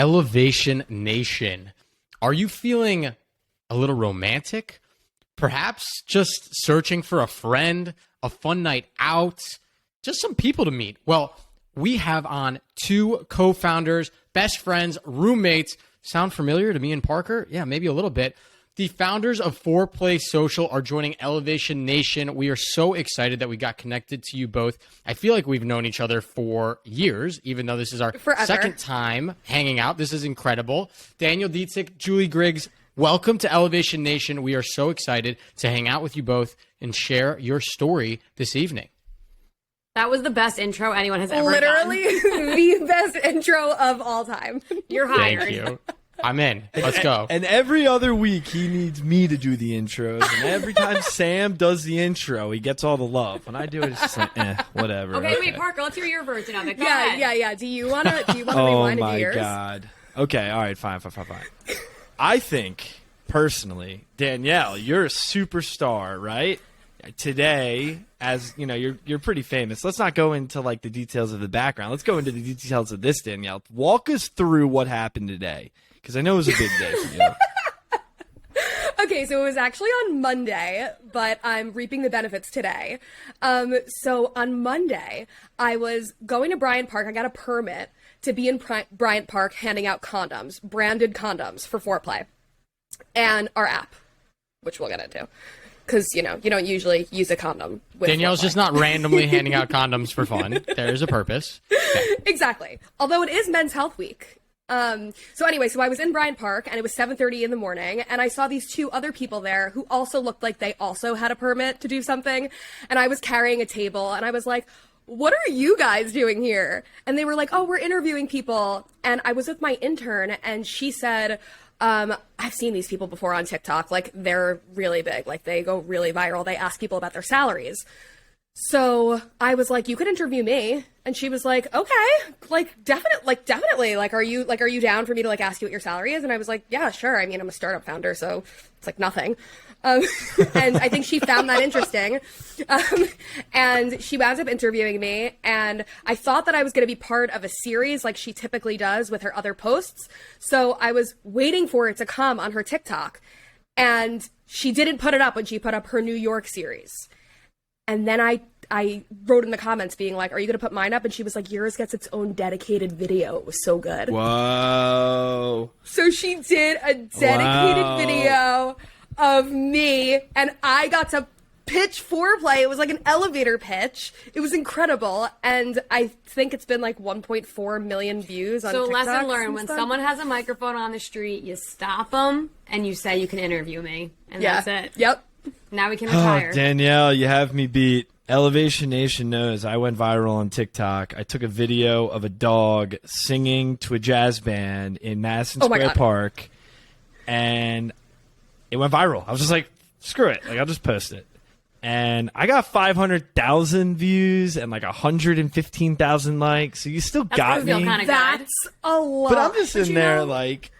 Elevation Nation. Are you feeling a little romantic? Perhaps just searching for a friend, a fun night out, just some people to meet? Well, we have on two co-founders, best friends, roommates. Sound familiar to me and Parker? Yeah, maybe a little bit. The founders of Fourplay Social are joining Elevation Nation. We are so excited that we got connected to you both. I feel like we've known each other for years, even though this is our second time hanging out. This is incredible. Danielle Dietzek, Julie Griggs, welcome to Elevation Nation. We are so excited to hang out with you both and share your story this evening. That was the best intro anyone has ever Literally done. the best intro of all time. You're hired. Thank you. I'm in. Let's go. And every other week, he needs me to do the intros. And every time Sam does the intro, he gets all the love. When I do it, it's just like, whatever. Okay, wait, Parker, let's hear your version of it. Go ahead. Yeah. Do you want to Oh rewind to yours? my God. Okay, all right, fine. I think, personally, Danielle, you're a superstar, right? Today, as you know, you're pretty famous. Let's not go into like the details of the background. Let's go into the details of this, Danielle. Walk us through what happened today, because I know it was a big day for you. Okay, so it was actually on Monday, but I'm reaping the benefits today. So on Monday, I was going to Bryant Park. I got a permit to be in Bryant Park handing out condoms, branded condoms for Fourplay, and our app, which we'll get into. Because, you know, you don't usually use a condom with Danielle's Fourplay. just not randomly handing out condoms for fun. There's a purpose. Okay. Exactly. Although it is Men's Health Week. So I was in Bryant Park, and it was 7:30 in the morning, and I saw these two other people there who also looked like they also had a permit to do something, and I was carrying a table, and I was like, what are you guys doing here? And they were like, oh, we're interviewing people. And I was with my intern, and she said, I've seen these people before on TikTok. Like, they're really big. Like, they go really viral. They ask people about their salaries. So I was like, you could interview me. And she was like, okay, definitely. Like, are you down for me to like ask you what your salary is? And I was like, yeah, sure. I mean, I'm a startup founder, so it's like nothing. And I think she found that interesting. And she wound up interviewing me, and I thought that I was going to be part of a series like she typically does with her other posts. So I was waiting for it to come on her TikTok, and she didn't put it up when she put up her New York series. And then I wrote in the comments being like, are you going to put mine up? And she was like, yours gets its own dedicated video. It was so good. Whoa. So she did a dedicated video of me, and I got to pitch Fourplay. It was like an elevator pitch. It was incredible, and I think it's been like 1.4 million views on TikTok. So lesson learned, when someone has a microphone on the street, you stop them, and you say you can interview me, and that's it. Yep. Now we can retire. Oh, Danielle, you have me beat. Elevation Nation knows I went viral on TikTok. I took a video of a dog singing to a jazz band in Madison Square Park, and it went viral. I was just like, screw it. Like, I'll just post it. And I got 500,000 views and like 115,000 likes. So you still got me. That's a lot. But I'm just in there like,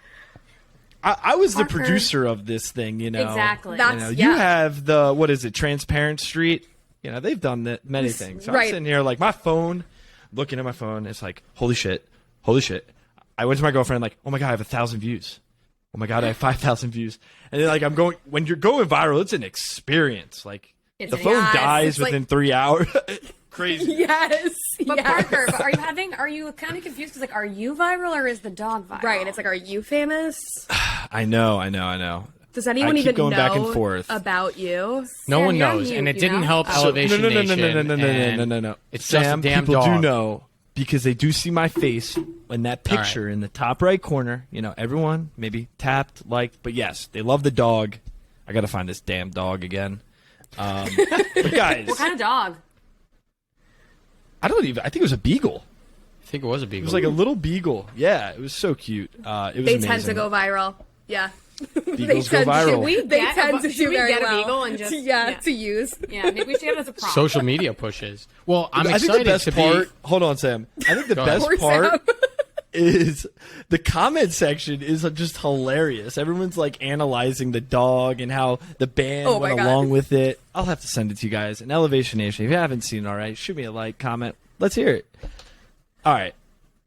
I was the producer of this thing, you know. Exactly. You have the, what is it, Transparent Street? You know, they've done many things. So I'm sitting here like my phone, looking at my phone. It's like, holy shit. I went to my girlfriend like, oh my God, I have 1,000 views. Oh my God, I have 5,000 views. And then like when you're going viral, it's an experience. Like the phone dies within 3 hours. Crazy. Yes. But Parker, are you kind of confused? Because like, are you viral or is the dog viral? Right. It's like, are you famous? I know. Does anyone even going know back and forth. about you? No Sam, one you're knows, mute, and it you didn't know? help Elevation Nation. No. It's Sam, just a damn people dog. do know because they do see my face in that picture in the top right corner. You know, everyone maybe tapped, liked, but yes, they love the dog. I got to find this damn dog again. But guys, What kind of dog? I think it was a beagle. I think it was a beagle. It was like a little beagle. Yeah, it was so cute. It was They amazing. tend to go viral. Yeah. Beagles go viral. They tend to should do we very get a well. beagle and just to use. Yeah, maybe we should get it as a prop. social media pushes. Well, I'm I think excited the best to part. be. Hold on, Sam. I think the Go best ahead. part is the comment section is just hilarious. Everyone's like analyzing the dog and how the band went along with it. I'll have to send it to you guys. And Elevation Nation, if you haven't seen it already, shoot me a like, comment. Let's hear it. All right.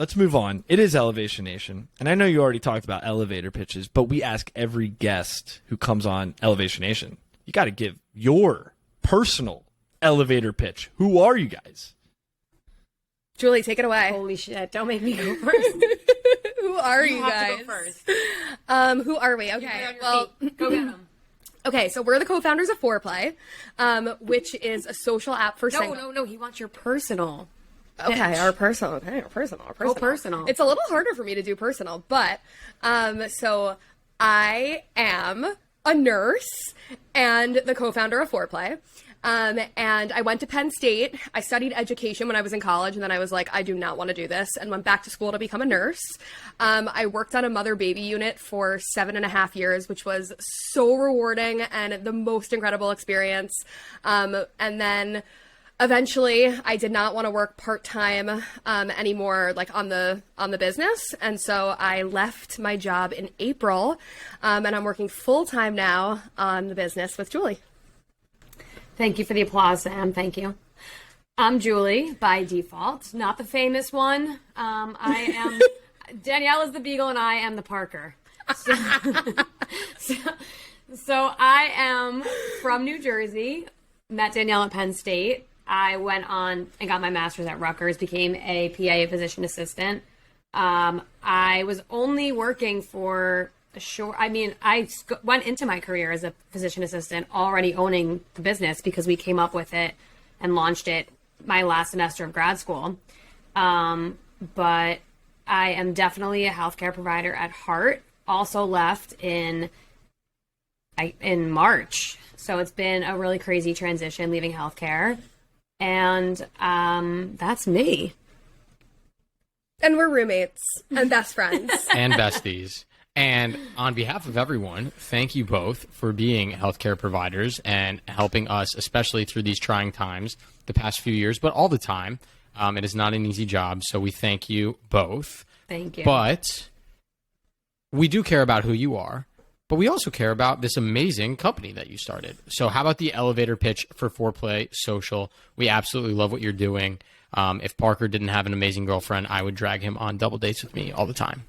let's move on. It is Elevation Nation. And I know you already talked about elevator pitches, but we ask every guest who comes on Elevation Nation, you got to give your personal elevator pitch. Who are you guys? Julie, take it away. Holy shit! Don't make me go first. Who are you have guys? to go first. Who are we? Okay. Well, Go get them. okay. So we're the co-founders of Fourplay, which is a social app for single. No. He wants your personal. Okay, our personal. Okay, our personal. Oh, personal. It's a little harder for me to do personal, but so I am a nurse and the co-founder of Fourplay. And I went to Penn State. I studied education when I was in college, and then I was like, I do not want to do this, and went back to school to become a nurse. I worked on a mother-baby unit for 7.5 years, which was so rewarding and the most incredible experience. And then eventually I did not want to work part-time anymore, like on the business. And so I left my job in April, and I'm working full-time now on the business with Julie. Thank you for the applause, Sam. Thank you. I'm Julie by default, not the famous one. I am Danielle is the Beagle, and I am the Parker. So I am from New Jersey. Met Danielle at Penn State. I went on and got my master's at Rutgers. Became a PA, a physician assistant. I was only working for. Sure. I mean, I went into my career as a physician assistant already owning the business because we came up with it and launched it my last semester of grad school. But I am definitely a healthcare provider at heart. Also left in March. So it's been a really crazy transition leaving healthcare. And that's me. And we're roommates and best friends. And besties. And on behalf of everyone, thank you both for being healthcare providers and helping us, especially through these trying times the past few years, but all the time. It is not an easy job, so we thank you both. Thank you. But we do care about who you are, but we also care about this amazing company that you started. So how about the elevator pitch for Fourplay Social? We absolutely love what you're doing. If Parker didn't have an amazing girlfriend, I would drag him on double dates with me all the time.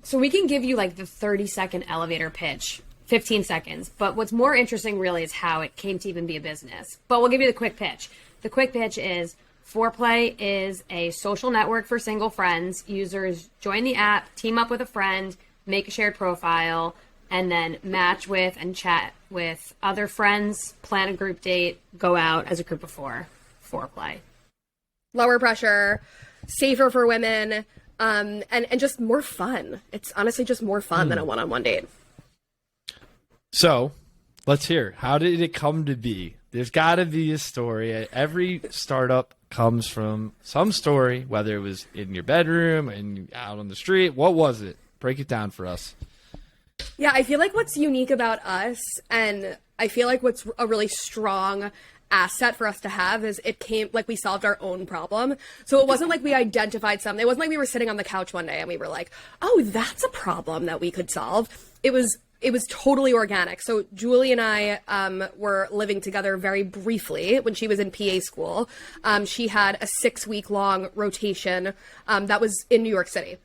So we can give you like the 30-second elevator pitch, 15 seconds. But what's more interesting really is how it came to even be a business. But we'll give you the quick pitch. The quick pitch is Fourplay is a social network for single friends. Users join the app, team up with a friend, make a shared profile, and then match with and chat with other friends, plan a group date, go out as a group of four. Fourplay. Lower pressure, safer for women. And just more fun. It's honestly just more fun than a one-on-one date. So, let's hear. How did it come to be? There's got to be a story. Every startup comes from some story, whether it was in your bedroom and out on the street. What was it? Break it down for us. Yeah, I feel like what's unique about us, and I feel like what's a really strong asset for us to have is it came like we solved our own problem. So it wasn't like we identified something. It wasn't like we were sitting on the couch one day and we were like, oh, that's a problem that we could solve. It was totally organic. So Julie and I were living together very briefly when she was in PA school. She had a 6-week long rotation that was in New York City.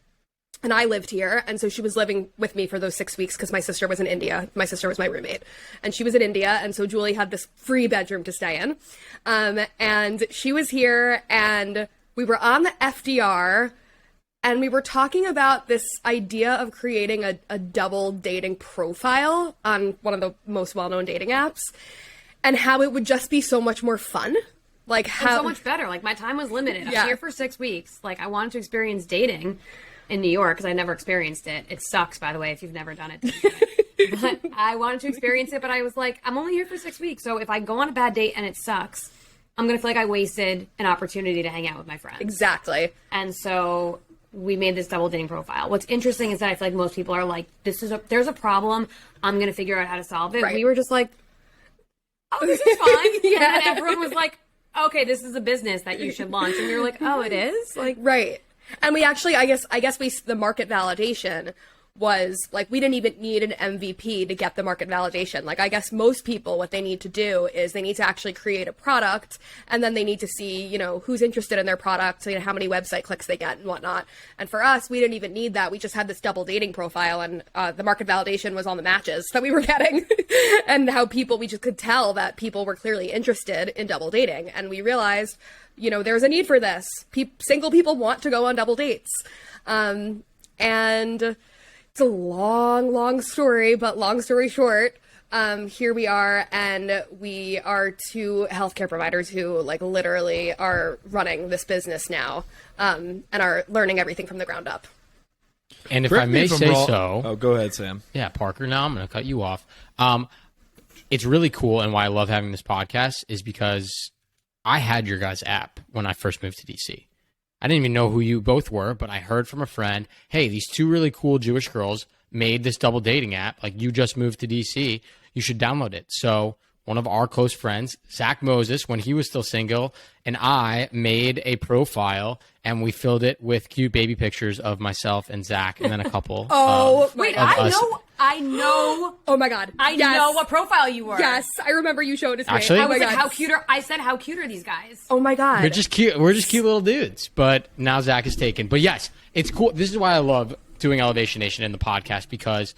And I lived here, and so she was living with me for those 6 weeks because my sister was in India. My sister was my roommate, and she was in India, and so Julie had this free bedroom to stay in. And she was here, and we were on the FDR, and we were talking about this idea of creating a double dating profile on one of the most well-known dating apps, and how it would just be so much more fun. Like how so much better. Like my time was limited. Yeah. I was here for 6 weeks. Like I wanted to experience dating in New York because I never experienced it. It sucks, by the way, if you've never done it. But I wanted to experience it, but I was like, I'm only here for 6 weeks. So if I go on a bad date and it sucks, I'm going to feel like I wasted an opportunity to hang out with my friends. Exactly. And so we made this double dating profile. What's interesting is that I feel like most people are like, there's a problem. I'm going to figure out how to solve it. Right. We were just like, oh, this is fine. Yeah. And then everyone was like, okay, this is a business that you should launch. And we were like, oh, it is? Like, right. And we actually, I guess the market validation was like, we didn't even need an MVP to get the market validation. Like, I guess most people, what they need to do is they need to actually create a product, and then they need to see, you know, who's interested in their product, you know, how many website clicks they get and whatnot. And for us, we didn't even need that. We just had this double dating profile, and the market validation was on the matches that we were getting and how we just could tell that people were clearly interested in double dating. And we realized, you know, there's a need for this. Single people want to go on double dates. And it's a long story, but long story short, here we are, and we are two healthcare providers who, like, literally are running this business now, and are learning everything from the ground up. And if I may say so... Oh, go ahead, Sam. Yeah, Parker, now I'm going to cut you off. It's really cool, and why I love having this podcast is because I had your guys' app when I first moved to DC. I didn't even know who you both were, but I heard from a friend, hey, these two really cool Jewish girls made this double dating app. Like, you just moved to DC. You should download it. So one of our close friends, Zach Moses, when he was still single, and I made a profile, and we filled it with cute baby pictures of myself and Zach, and then a couple. Wait, I know. Oh my God. I know what profile you were. Yes, I remember you showed it to me. Actually? I was like, how cute are, I said, how cute are these guys? Oh my God. We're just cute little dudes. But now Zach is taken. But yes, it's cool. This is why I love doing Elevation Nation in the podcast, because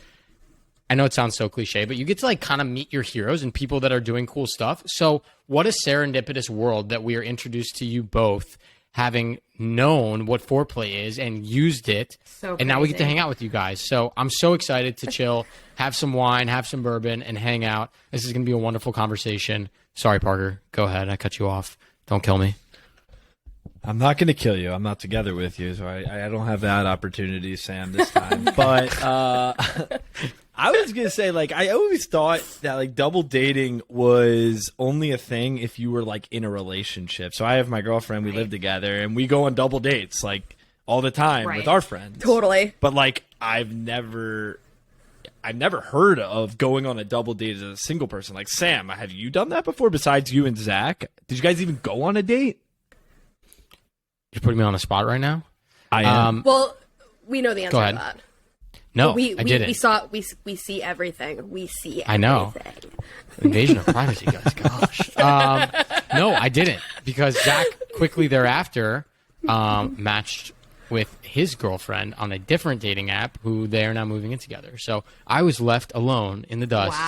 I know it sounds so cliche, but you get to, like, kind of meet your heroes and people that are doing cool stuff. So what a serendipitous world that we are introduced to you both, having known what Fourplay is and used it. So and now we get to hang out with you guys. So I'm so excited to chill, have some wine, have some bourbon, and hang out. This is going to be a wonderful conversation. Sorry, Parker. Go ahead. I cut you off. Don't kill me. I'm not going to kill you. I'm not together with you, so I don't have that opportunity, Sam, this time. But I was going to say, like, I always thought that, like, double dating was only a thing if you were, like, in a relationship. So I have my girlfriend. We live together, and we go on double dates, like, all the time with our friends. Totally. But, like, I've never heard of going on a double date as a single person. Like, Sam, have you done that before besides you and Zach? Did you guys even go on a date? You're putting me on the spot right now? I am. Well, we know the answer to that. No, I didn't. We see everything. We see everything. I know. Invasion of privacy, guys. Gosh. No, I didn't, because Zach quickly thereafter matched with his girlfriend on a different dating app, who they are now moving in together. So I was left alone in the dust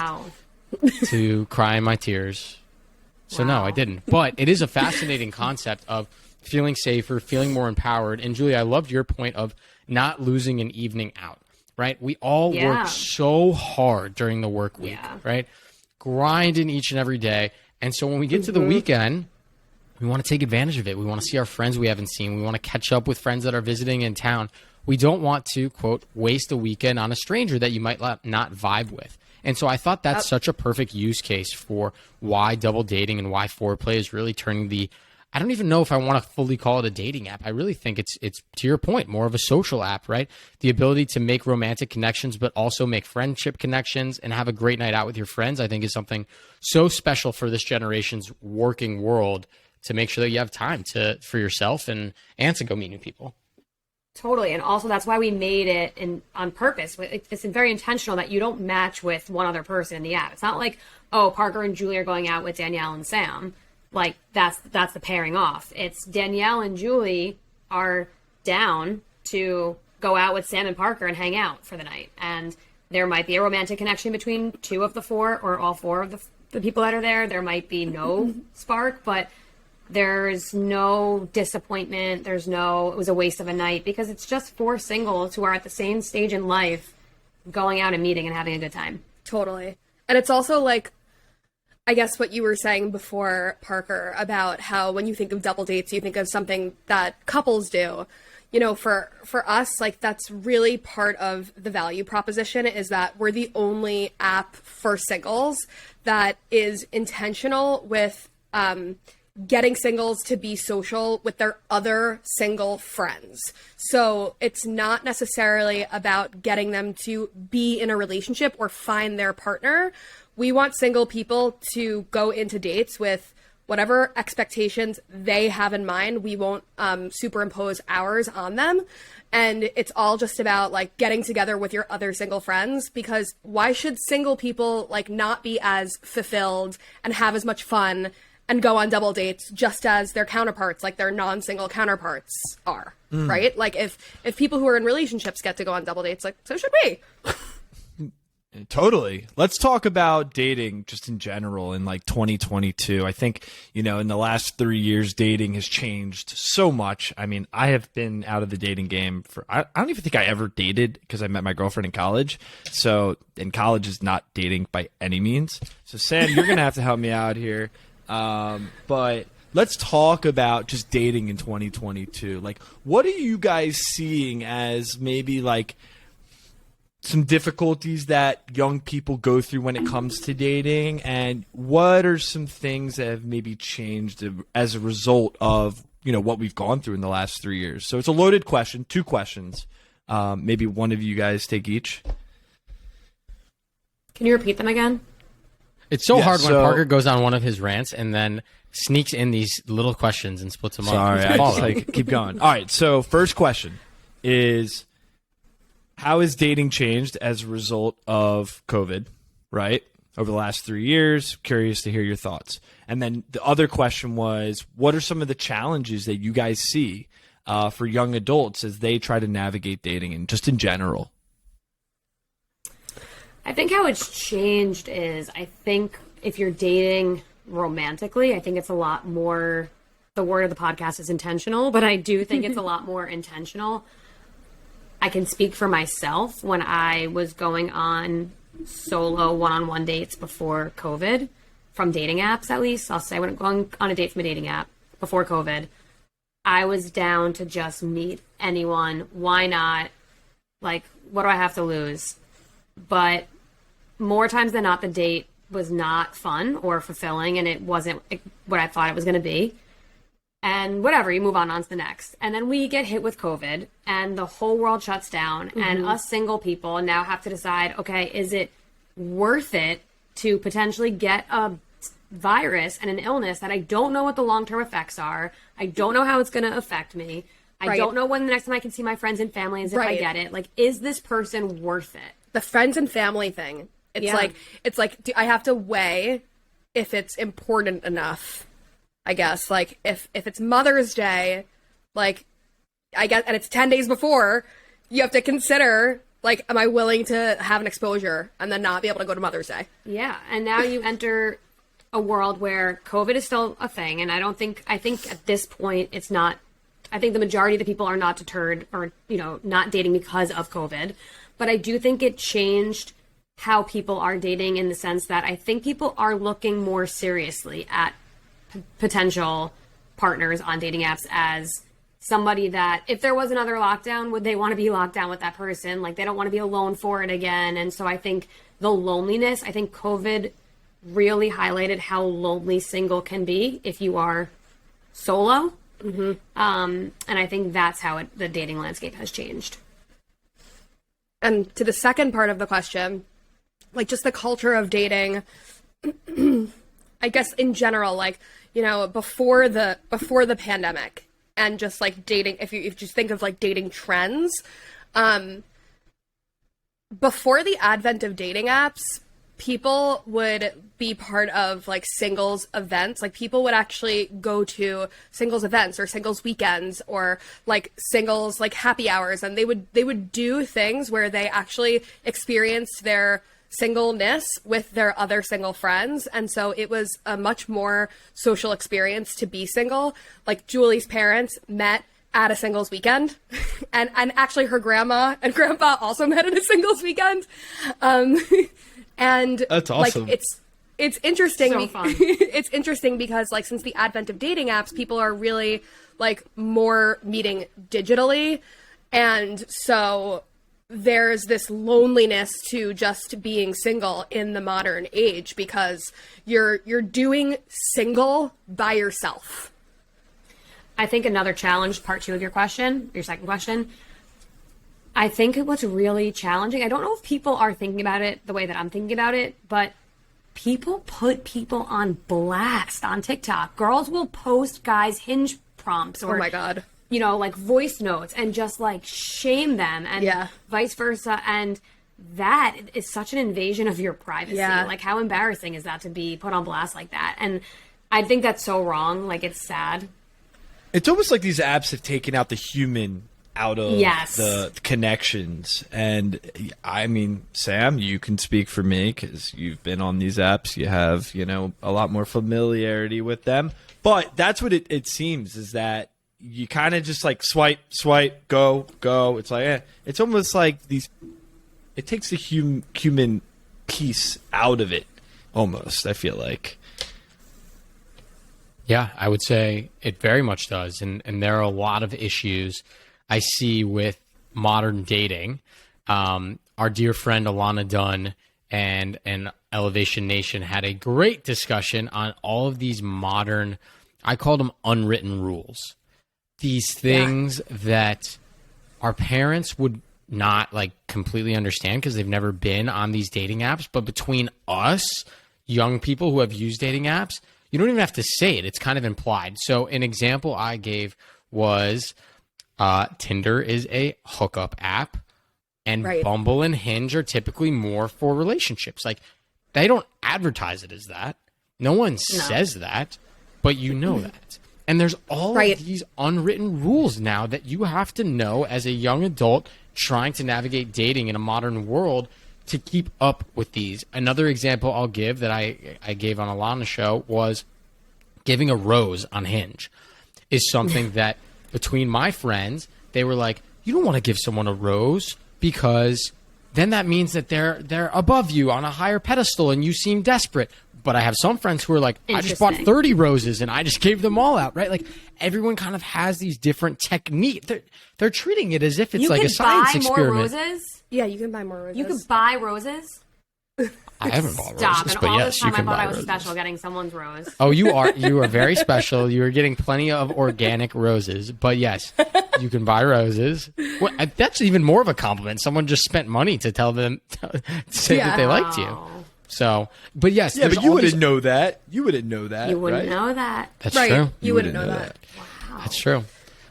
to cry my tears. So no, I didn't. But it is a fascinating concept of feeling safer, feeling more empowered. And Julie, I loved your point of not losing an evening out, right? We all work so hard during the work week, right? Grinding each and every day. And so when we get to the weekend, we want to take advantage of it. We want to see our friends we haven't seen. We want to catch up with friends that are visiting in town. We don't want to, quote, waste a weekend on a stranger that you might not vibe with. And so I thought that's such a perfect use case for why double dating and why Fourplay is really turning the, I don't even know if I want to fully call it a dating app. I really think it's to your point, more of a social app, right? The ability to make romantic connections, but also make friendship connections and have a great night out with your friends, I think is something so special for this generation's working world, to make sure that you have time for yourself and to go meet new people. Totally. And also that's why we made it on purpose. It's very intentional that you don't match with one other person in the app. It's not like, oh, Parker and Julie are going out with Danielle and Sam. Like, that's the pairing off. It's Danielle and Julie are down to go out with Sam and Parker and hang out for the night. And there might be a romantic connection between two of the four or all four of the people that are there. There might be no spark, but there's no disappointment. It was a waste of a night, because it's just four singles who are at the same stage in life going out and meeting and having a good time. Totally. And it's also like, I guess what you were saying before, Parker, about how when you think of double dates, you think of something that couples do. You know, for us, like, that's really part of the value proposition, is that we're the only app for singles that is intentional with getting singles to be social with their other single friends. So it's not necessarily about getting them to be in a relationship or find their partner. We want single people to go into dates with whatever expectations they have in mind, we won't superimpose ours on them. And it's all just about like getting together with your other single friends, because why should single people like not be as fulfilled and have as much fun and go on double dates just as their counterparts, like their non-single counterparts are, right? Like if people who are in relationships get to go on double dates, like so should we. Totally. Let's talk about dating just in general in like 2022. I think, in the last 3 years, dating has changed so much. I mean, I have been out of the dating game I don't even think I ever dated because I met my girlfriend in college. So, and college is not dating by any means. So Sam, you're going to have to help me out here. But let's talk about just dating in 2022. Like, what are you guys seeing as maybe like some difficulties that young people go through when it comes to dating, and what are some things that have maybe changed as a result of what we've gone through in the last 3 years? So it's a loaded question, 2 questions. Maybe one of you guys take each. Can you repeat them again? It's so hard when Parker goes on one of his rants and then sneaks in these little questions and splits them up. Sorry, I just like keep going. All right, so first question is, how has dating changed as a result of COVID, right? Over the last 3 years? Curious to hear your thoughts. And then the other question was, what are some of the challenges that you guys see for young adults as they try to navigate dating and just in general? I think how it's changed is, I think if you're dating romantically, I think it's a lot more, the word of the podcast is intentional, but I do think it's a lot more intentional. I can speak for myself. When I was going on solo one-on-one dates before COVID, from dating apps at least, I'll say when I'm going on a date from a dating app before COVID, I was down to just meet anyone. Why not? Like, what do I have to lose? But more times than not, the date was not fun or fulfilling, and it wasn't what I thought it was going to be. And whatever, you move on to the next. And then we get hit with COVID and the whole world shuts down. And us single people now have to decide, okay, is it worth it to potentially get a virus and an illness that I don't know what the long-term effects are? I don't know how it's going to affect me. I don't know when the next time I can see my friends and family is if I get it. Like, is this person worth it? The friends and family thing. It's like, do I have to weigh if it's important enough? I guess, like, if it's Mother's Day, like, I guess, and it's 10 days before, you have to consider, like, am I willing to have an exposure and then not be able to go to Mother's Day? Yeah, and now you enter a world where COVID is still a thing, and I think at this point, it's not, I think the majority of the people are not deterred or, not dating because of COVID, but I do think it changed how people are dating in the sense that I think people are looking more seriously at potential partners on dating apps as somebody that if there was another lockdown, would they want to be locked down with that person? Like, they don't want to be alone for it again. And so I think the loneliness, I think COVID really highlighted how lonely single can be if you are solo. And I think that's how the dating landscape has changed. And to the second part of the question, like, just the culture of dating, I guess in general, like, before the pandemic and just like dating, if you just think of like dating trends, before the advent of dating apps, people would be part of like singles events. Like, people would actually go to singles events or singles weekends or like singles like happy hours, and they would do things where they actually experienced their singleness with their other single friends. And so it was a much more social experience to be single. Like, Julie's parents met at a singles weekend and actually her grandma and grandpa also met at a singles weekend. And that's awesome. Like, it's interesting. So fun. It's interesting because like since the advent of dating apps, people are really like more meeting digitally. And so there's this loneliness to just being single in the modern age because you're doing single by yourself. I think another challenge, part 2 of your second question, I think what's really challenging, I don't know if people are thinking about it the way that I'm thinking about it, but people put people on blast on TikTok. Girls will post guys' Hinge prompts or, oh my God, you know, like voice notes and just like shame them and vice versa. And that is such an invasion of your privacy. Yeah. Like, how embarrassing is that to be put on blast like that? And I think that's so wrong. Like, it's sad. It's almost like these apps have taken out the human out of the connections. And I mean, Sam, you can speak for me because you've been on these apps. You have, you know, a lot more familiarity with them. But that's what it seems, is that you kind of just like swipe, go. It's like, it's almost like these, it takes the human piece out of it almost, I feel like. Yeah, I would say it very much does. And there are a lot of issues I see with modern dating. Our dear friend Alana Dunn and Elevation Nation had a great discussion on all of these modern, I call them unwritten rules. These things that our parents would not like completely understand because they've never been on these dating apps. But between us, young people who have used dating apps, you don't even have to say it. It's kind of implied. So an example I gave was Tinder is a hookup app, and Bumble and Hinge are typically more for relationships. Like, they don't advertise it as that. No one says that, but you know that. And there's all of these unwritten rules now that you have to know as a young adult trying to navigate dating in a modern world to keep up with these. Another example I'll give that I gave on Alana's show was giving a rose on Hinge is something that between my friends, they were like, you don't want to give someone a rose because then that means that they're above you on a higher pedestal and you seem desperate. But I have some friends who are like, I just bought 30 roses and I just gave them all out, right? Like, everyone kind of has these different techniques. They're treating it as if it's like a science experiment. More roses? Yeah, you can buy more roses. You could buy roses? I haven't bought Stop. roses, And but all yes, this time you can I thought buy I was roses. special getting someone's rose. Oh, you are very special. You are getting plenty of organic roses, but yes, you can buy roses. Well, that's even more of a compliment. Someone just spent money to tell them to say that they liked you. So, but yes, yeah, but you wouldn't know that. You wouldn't know that. You wouldn't know that. That's true. You wouldn't know that. Wow. That's true.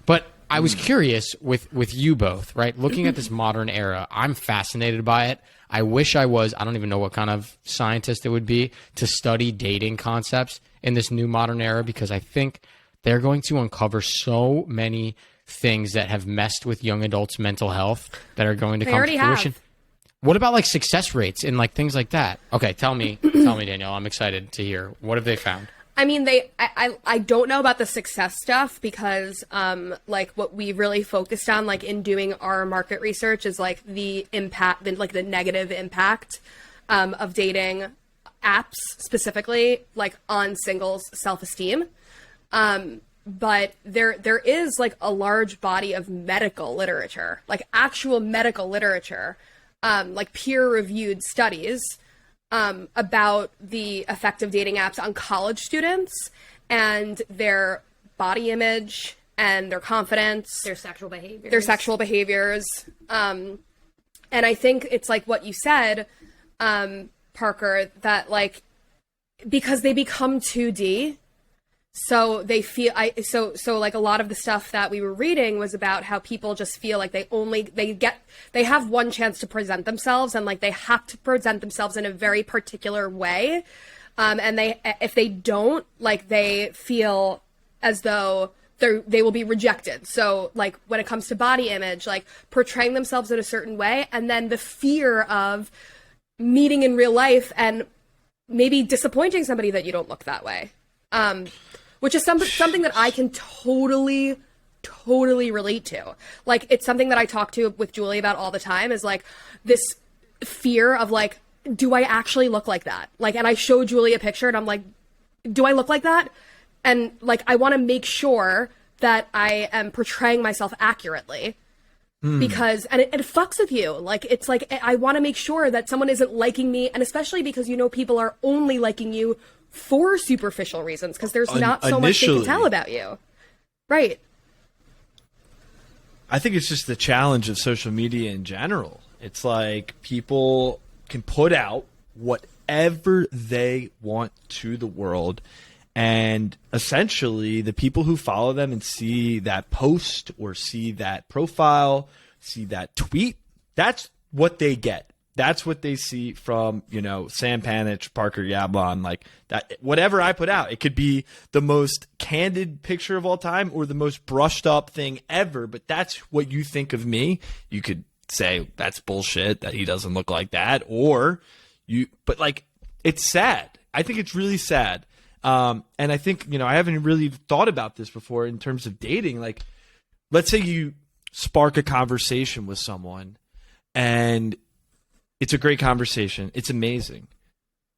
But I was curious with you both, right? Looking at this modern era, I'm fascinated by it. I wish I was, I don't even know what kind of scientist it would be to study dating concepts in this new modern era, because I think they're going to uncover so many things that have messed with young adults' mental health that are going to come to fruition. What about like success rates and like things like that? Okay, tell me, Danielle. I'm excited to hear. What have they found? I mean, I don't know about the success stuff because, like, what we really focused on, like, in doing our market research is, like, the impact, the negative impact of dating apps specifically, like, on singles' self-esteem. But there is, like, a large body of medical literature, like, actual medical literature, like, peer-reviewed studies about the effect of dating apps on college students and their body image and their confidence, their sexual behaviors. And I think it's like what you said, Parker, that like, because they become 2D, so they feel, so like a lot of the stuff that we were reading was about how people just feel like they have one chance to present themselves, and like they have to present themselves in a very particular way. And if they don't, like, they feel as though they will be rejected. So like when it comes to body image, like portraying themselves in a certain way, and then the fear of meeting in real life and maybe disappointing somebody that you don't look that way. Which is something that I can totally relate to. Like, it's something that I talk to with Julie about all the time, is like this fear of like, do I actually look like that? Like, and I show Julie a picture and I'm like, do I look like that? And like, I want to make sure that I am portraying myself accurately. Because, and it fucks with you. Like, it's like, I want to make sure that someone isn't liking me. And especially because, you know, people are only liking you for superficial reasons, because there's not so much they can tell about you. Right. I think it's just the challenge of social media in general. It's like people can put out whatever they want to the world. And essentially, the people who follow them and see that post or see that profile, see that tweet, that's what they get. That's what they see from, Sam Panitch, Parker Yablon, like that. Whatever I put out, it could be the most candid picture of all time or the most brushed up thing ever. But that's what you think of me. You could say that's bullshit, that he doesn't look like that, but like, it's sad. I think it's really sad. And I think, I haven't really thought about this before in terms of dating. Like, let's say you spark a conversation with someone and it's a great conversation. It's amazing.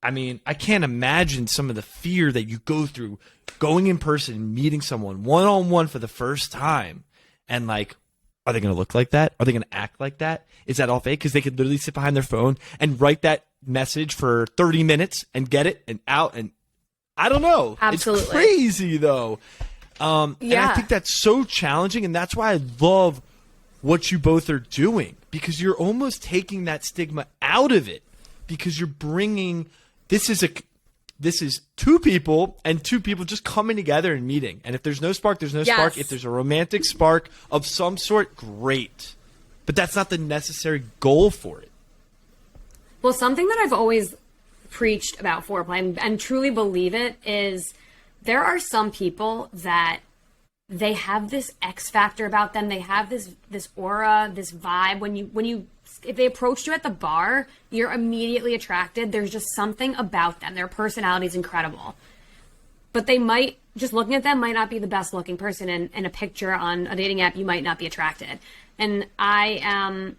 I mean, I can't imagine some of the fear that you go through going in person and meeting someone one-on-one for the first time. And like, are they going to look like that? Are they going to act like that? Is that all fake? Because they could literally sit behind their phone and write that message for 30 minutes and get it and out. And I don't know. Absolutely. It's crazy, though. And I think that's so challenging. And that's why I love what you both are doing, because you're almost taking that stigma out of it, because you're bringing this is two people just coming together and meeting. And if there's no spark, there's no spark. If there's a romantic spark of some sort, great. But that's not the necessary goal for it. Well, something that I've always preached about foreplay and truly believe it is there are some people that they have this X factor about them. They have this aura, this vibe. If they approached you at the bar, you're immediately attracted. There's just something about them. Their personality is incredible. But just looking at them might not be the best looking person in a picture on a dating app. You might not be attracted. And I am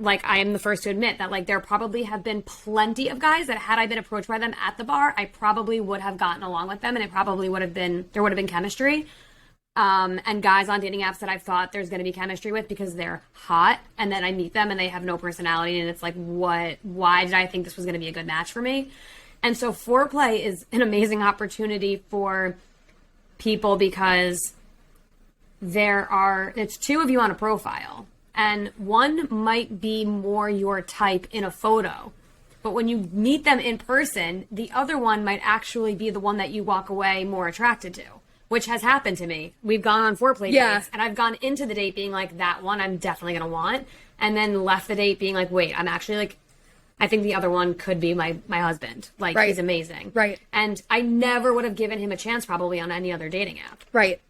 the first to admit that like there probably have been plenty of guys that had I been approached by them at the bar, I probably would have gotten along with them, and there would have been chemistry. And guys on dating apps that I've thought there's going to be chemistry with because they're hot, and then I meet them and they have no personality, and it's like, why did I think this was going to be a good match for me? And so foreplay is an amazing opportunity for people because it's two of you on a profile, and one might be more your type in a photo, but when you meet them in person, the other one might actually be the one that you walk away more attracted to. Which has happened to me. We've gone on foreplay dates, and I've gone into the date being like, that one I'm definitely going to want, and then left the date being like, wait, I'm actually like, I think the other one could be my husband. Like, he's amazing. Right. And I never would have given him a chance probably on any other dating app. Right.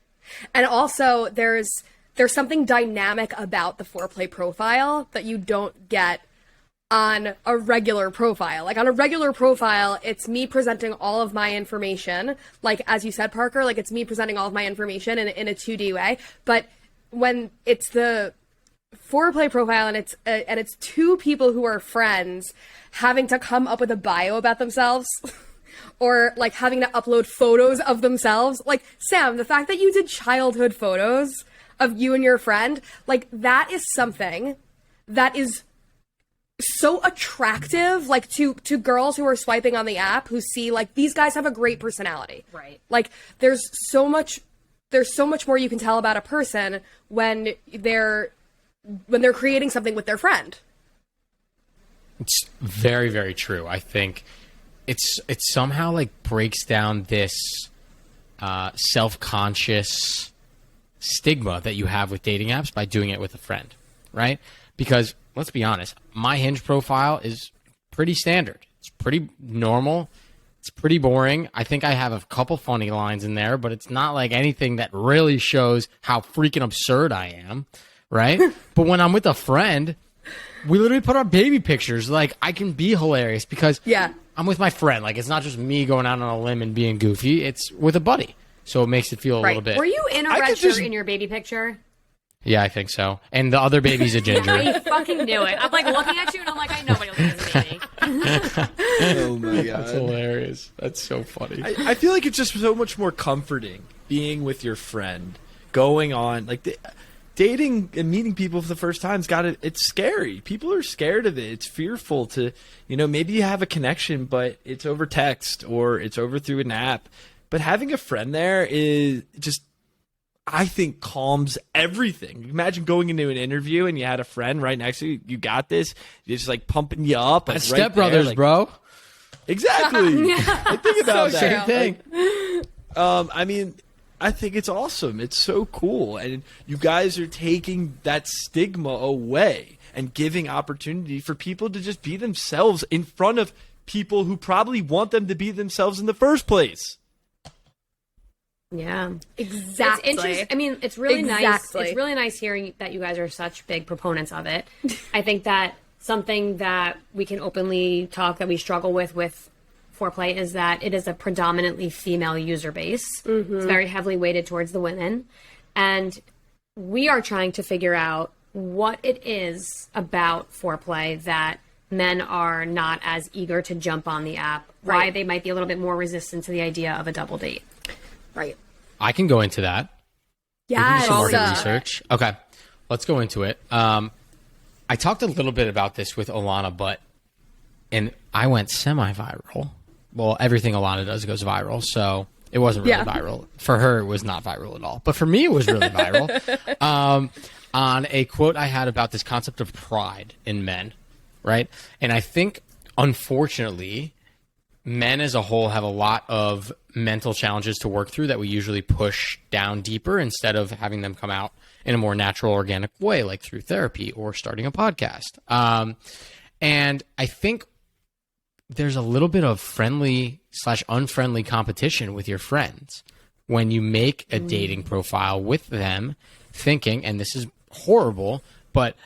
And also, there's something dynamic about the foreplay profile that you don't get on a regular profile. Like on a regular profile, it's me presenting all of my information. Like, as you said, Parker, like it's me presenting all of my information in a 2D way. But when it's the foreplay profile and it's two people who are friends having to come up with a bio about themselves or like having to upload photos of themselves. Like, Sam, the fact that you did childhood photos of you and your friend, like that is something that is so attractive, like to girls who are swiping on the app who see like these guys have a great personality. Right. Like there's so much more you can tell about a person when they're creating something with their friend. It's very, very true. I think it somehow like breaks down this self-conscious stigma that you have with dating apps by doing it with a friend, right? Because let's be honest, my Hinge profile is pretty standard. It's pretty normal. It's pretty boring. I think I have a couple funny lines in there, but it's not like anything that really shows how freaking absurd I am, right? But when I'm with a friend, we literally put our baby pictures. Like, I can be hilarious because I'm with my friend. Like, it's not just me going out on a limb and being goofy. It's with a buddy. So it makes it feel a little bit. Were you in a red shirt in your baby picture? Yeah, I think so. And the other baby's a ginger. I fucking knew it. I'm like looking at you and I'm like, I know what you're looking at baby. Oh my God. That's hilarious. That's so funny. I feel like it's just so much more comforting being with your friend, going on like dating and meeting people for the first time. It's scary. People are scared of it. It's fearful to, maybe you have a connection, but it's over text or it's over through an app. But having a friend there is just, I think, calms everything. Imagine going into an interview and you had a friend right next to you. You got this. You're just like pumping you up. Like, That's stepbrothers, like, bro. Exactly. I think about So that. Same thing. I mean, I think it's awesome. It's so cool. And you guys are taking that stigma away and giving opportunity for people to just be themselves in front of people who probably want them to be themselves in the first place. Yeah. Exactly. It's interesting. I mean, it's really nice. Exactly. It's really nice hearing that you guys are such big proponents of it. I think that something that we can openly talk that we struggle with Fourplay is that it is a predominantly female user base. Mm-hmm. It's very heavily weighted towards the women. And we are trying to figure out what it is about Fourplay that men are not as eager to jump on the app, why they might be a little bit more resistant to the idea of a double date. Right. I can go into that. Yeah. Some market research. Okay, let's go into it. I talked a little bit about this with Alana, and I went semi-viral. Well, everything Alana does goes viral, so it wasn't really viral. For her, it was not viral at all. But for me, it was really viral. On a quote I had about this concept of pride in men, right? And I think, unfortunately, men as a whole have a lot of mental challenges to work through that we usually push down deeper instead of having them come out in a more natural, organic way, like through therapy or starting a podcast. And I think there's a little bit of friendly/unfriendly competition with your friends when you make a dating profile with them thinking, and this is horrible, but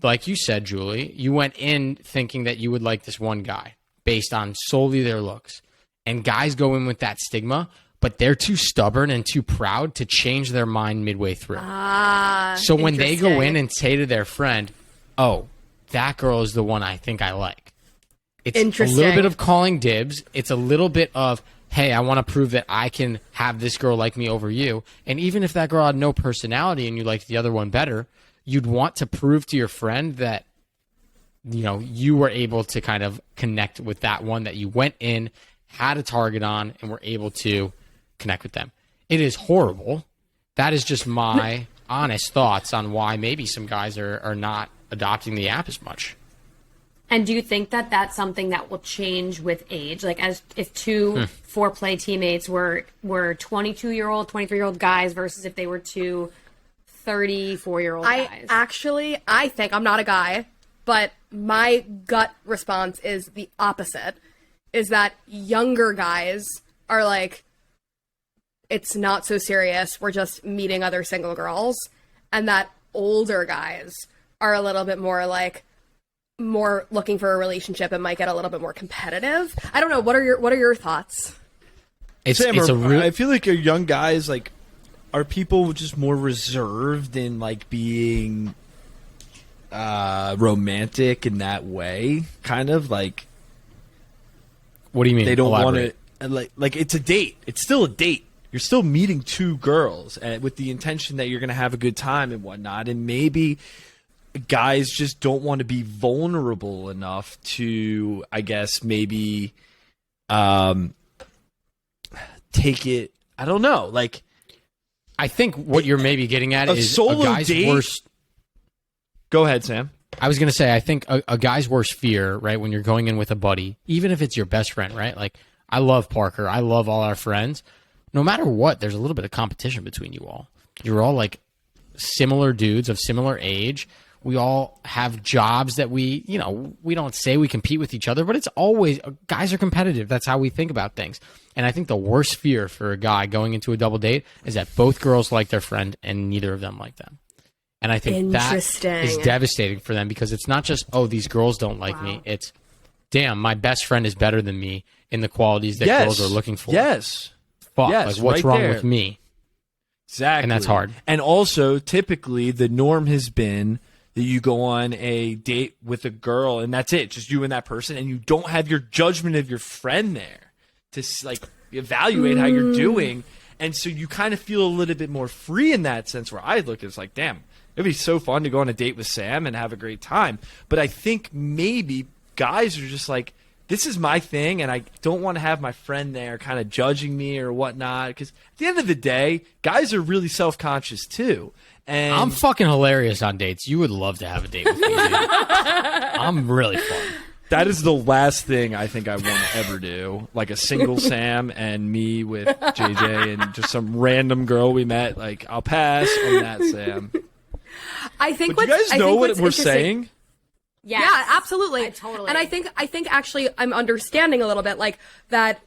like you said, Julie, you went in thinking that you would like this one guy based on solely their looks. And guys go in with that stigma, but they're too stubborn and too proud to change their mind midway through. So when they go in and say to their friend, oh, that girl is the one I think I like. It's a little bit of calling dibs. It's a little bit of, hey, I want to prove that I can have this girl like me over you. And even if that girl had no personality and you liked the other one better, you'd want to prove to your friend that, you know, you were able to kind of connect with that one that you went in, had a target on, and were able to connect with them. It is horrible. That is just my honest thoughts on why maybe some guys are not adopting the app as much. And do you think that that's something that will change with age? Like, as if two Fourplay teammates were 22-year-old, 23-year-old guys versus if they were two 34-year-old guys? I think, I'm not a guy, but my gut response is the opposite. Is that younger guys are like, it's not so serious, we're just meeting other single girls. And that older guys are a little bit more like, more looking for a relationship and might get a little bit more competitive. I don't know. What are your thoughts? I feel like your young guys, like, are people just more reserved in like being romantic in that way? Kind of like, what do you mean? They don't want to like it's a date. It's still a date. You're still meeting two girls with the intention that you're going to have a good time and whatnot. And maybe guys just don't want to be vulnerable enough to, I guess, maybe take it. I don't know. Like, I think what you're maybe getting at is solo a guy's date? worst. Go ahead, Sam. I was going to say, I think a guy's worst fear, right, when you're going in with a buddy, even if it's your best friend, right? Like, I love Parker. I love all our friends. No matter what, there's a little bit of competition between you all. You're all, like, similar dudes of similar age. We all have jobs that we don't say we compete with each other, but it's always, guys are competitive. That's how we think about things. And I think the worst fear for a guy going into a double date is that both girls like their friend and neither of them like them. And I think that is devastating for them because it's not just, oh, these girls don't like me. It's, damn, my best friend is better than me in the qualities that girls are looking for. Yes. Fuck, yes, like, what's right wrong there. with me? Exactly. And that's hard. And also, typically, the norm has been that you go on a date with a girl and that's it, just you and that person, and you don't have your judgment of your friend there to like evaluate how you're doing. And so you kind of feel a little bit more free in that sense, where I look, it's like, damn, it'd be so fun to go on a date with Sam and have a great time. But I think maybe guys are just like, this is my thing, and I don't want to have my friend there kind of judging me or whatnot. Because at the end of the day, guys are really self-conscious too. And I'm fucking hilarious on dates. You would love to have a date with me, dude. I'm really fun. That is the last thing I think I want to ever do. Like a single Sam and me with JJ and just some random girl we met. Like, I'll pass on that, Sam. I think. But you guys know what we're saying? Yes. Yeah, absolutely. Totally. And I think actually I'm understanding a little bit like that,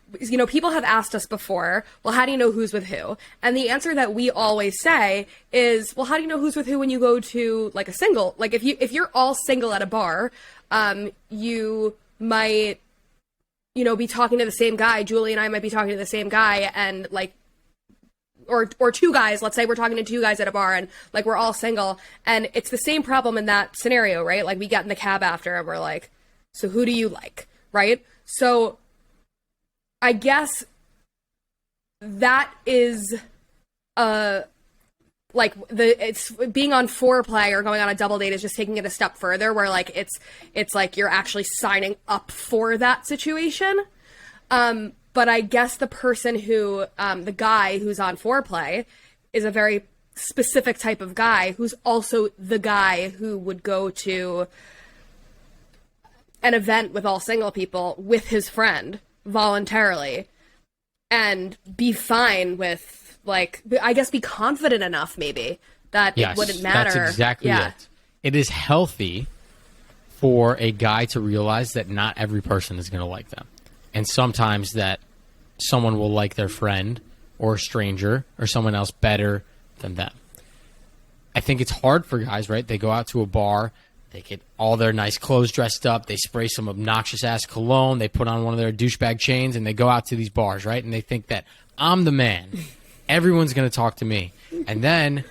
people have asked us before, well, how do you know who's with who? And the answer that we always say is, well, how do you know who's with who when you go to like a single? Like if you're all single at a bar, you might, be talking to the same guy. Julie and I might be talking to the same guy, and like, or two guys, let's say we're talking to two guys at a bar and like we're all single, and it's the same problem in that scenario, right? Like we get in the cab after and we're like, so who do you like, right? So I guess that is like it's being on Fourplay or going on a double date is just taking it a step further, where like it's like you're actually signing up for that situation. But I guess the person who, the guy who's on Fourplay is a very specific type of guy who's also the guy who would go to an event with all single people with his friend voluntarily and be fine with, like, I guess be confident enough maybe that it wouldn't matter. That's exactly it. It is healthy for a guy to realize that not every person is going to like them. And sometimes that someone will like their friend or a stranger or someone else better than them. I think it's hard for guys, right? They go out to a bar, they get all their nice clothes dressed up, they spray some obnoxious-ass cologne, they put on one of their douchebag chains, and they go out to these bars, right? And they think that I'm the man. Everyone's going to talk to me. And then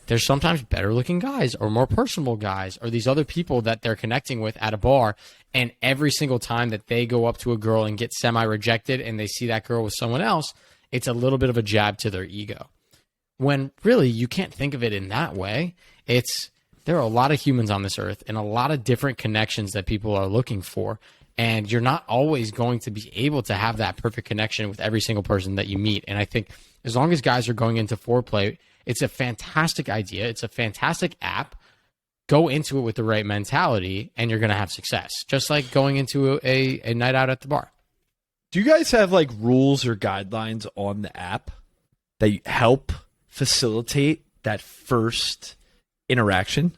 there's sometimes better-looking guys or more personable guys or these other people that they're connecting with at a bar, and every single time that they go up to a girl and get semi-rejected and they see that girl with someone else, it's a little bit of a jab to their ego. When really you can't think of it in that way. There are a lot of humans on this earth and a lot of different connections that people are looking for, and you're not always going to be able to have that perfect connection with every single person that you meet. And I think as long as guys are going into Fourplay, it's a fantastic idea. It's a fantastic app. Go into it with the right mentality, and you're going to have success. Just like going into a night out at the bar. Do you guys have like rules or guidelines on the app that help facilitate that first interaction?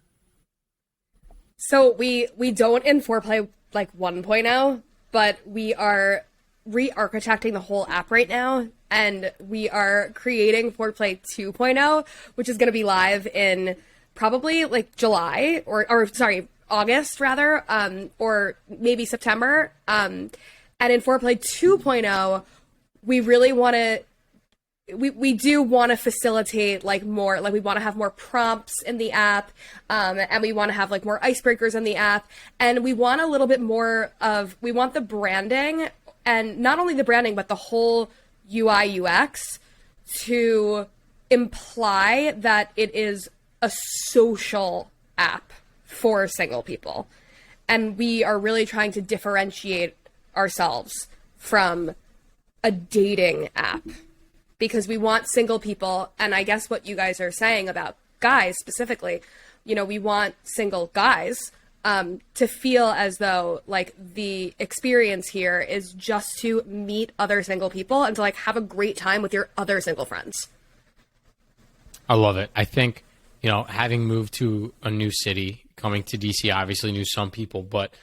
So we don't in Fourplay like 1.0, but we are re-architecting the whole app right now, and we are creating Fourplay 2.0, which is going to be live in probably like July or sorry, August rather, or maybe September. And in Fourplay 2.0, we really want to, we do want to facilitate like more, like we want to have more prompts in the app, and we want to have like more icebreakers in the app, and we want a little bit more of, we want the branding, and not only the branding, but the whole UI UX to imply that it is a social app for single people. And we are really trying to differentiate ourselves from a dating app because we want single people. And I guess what you guys are saying about guys specifically, we want single guys to feel as though like the experience here is just to meet other single people and to like have a great time with your other single friends. I love it. I think, having moved to a new city, coming to DC, obviously knew some people, but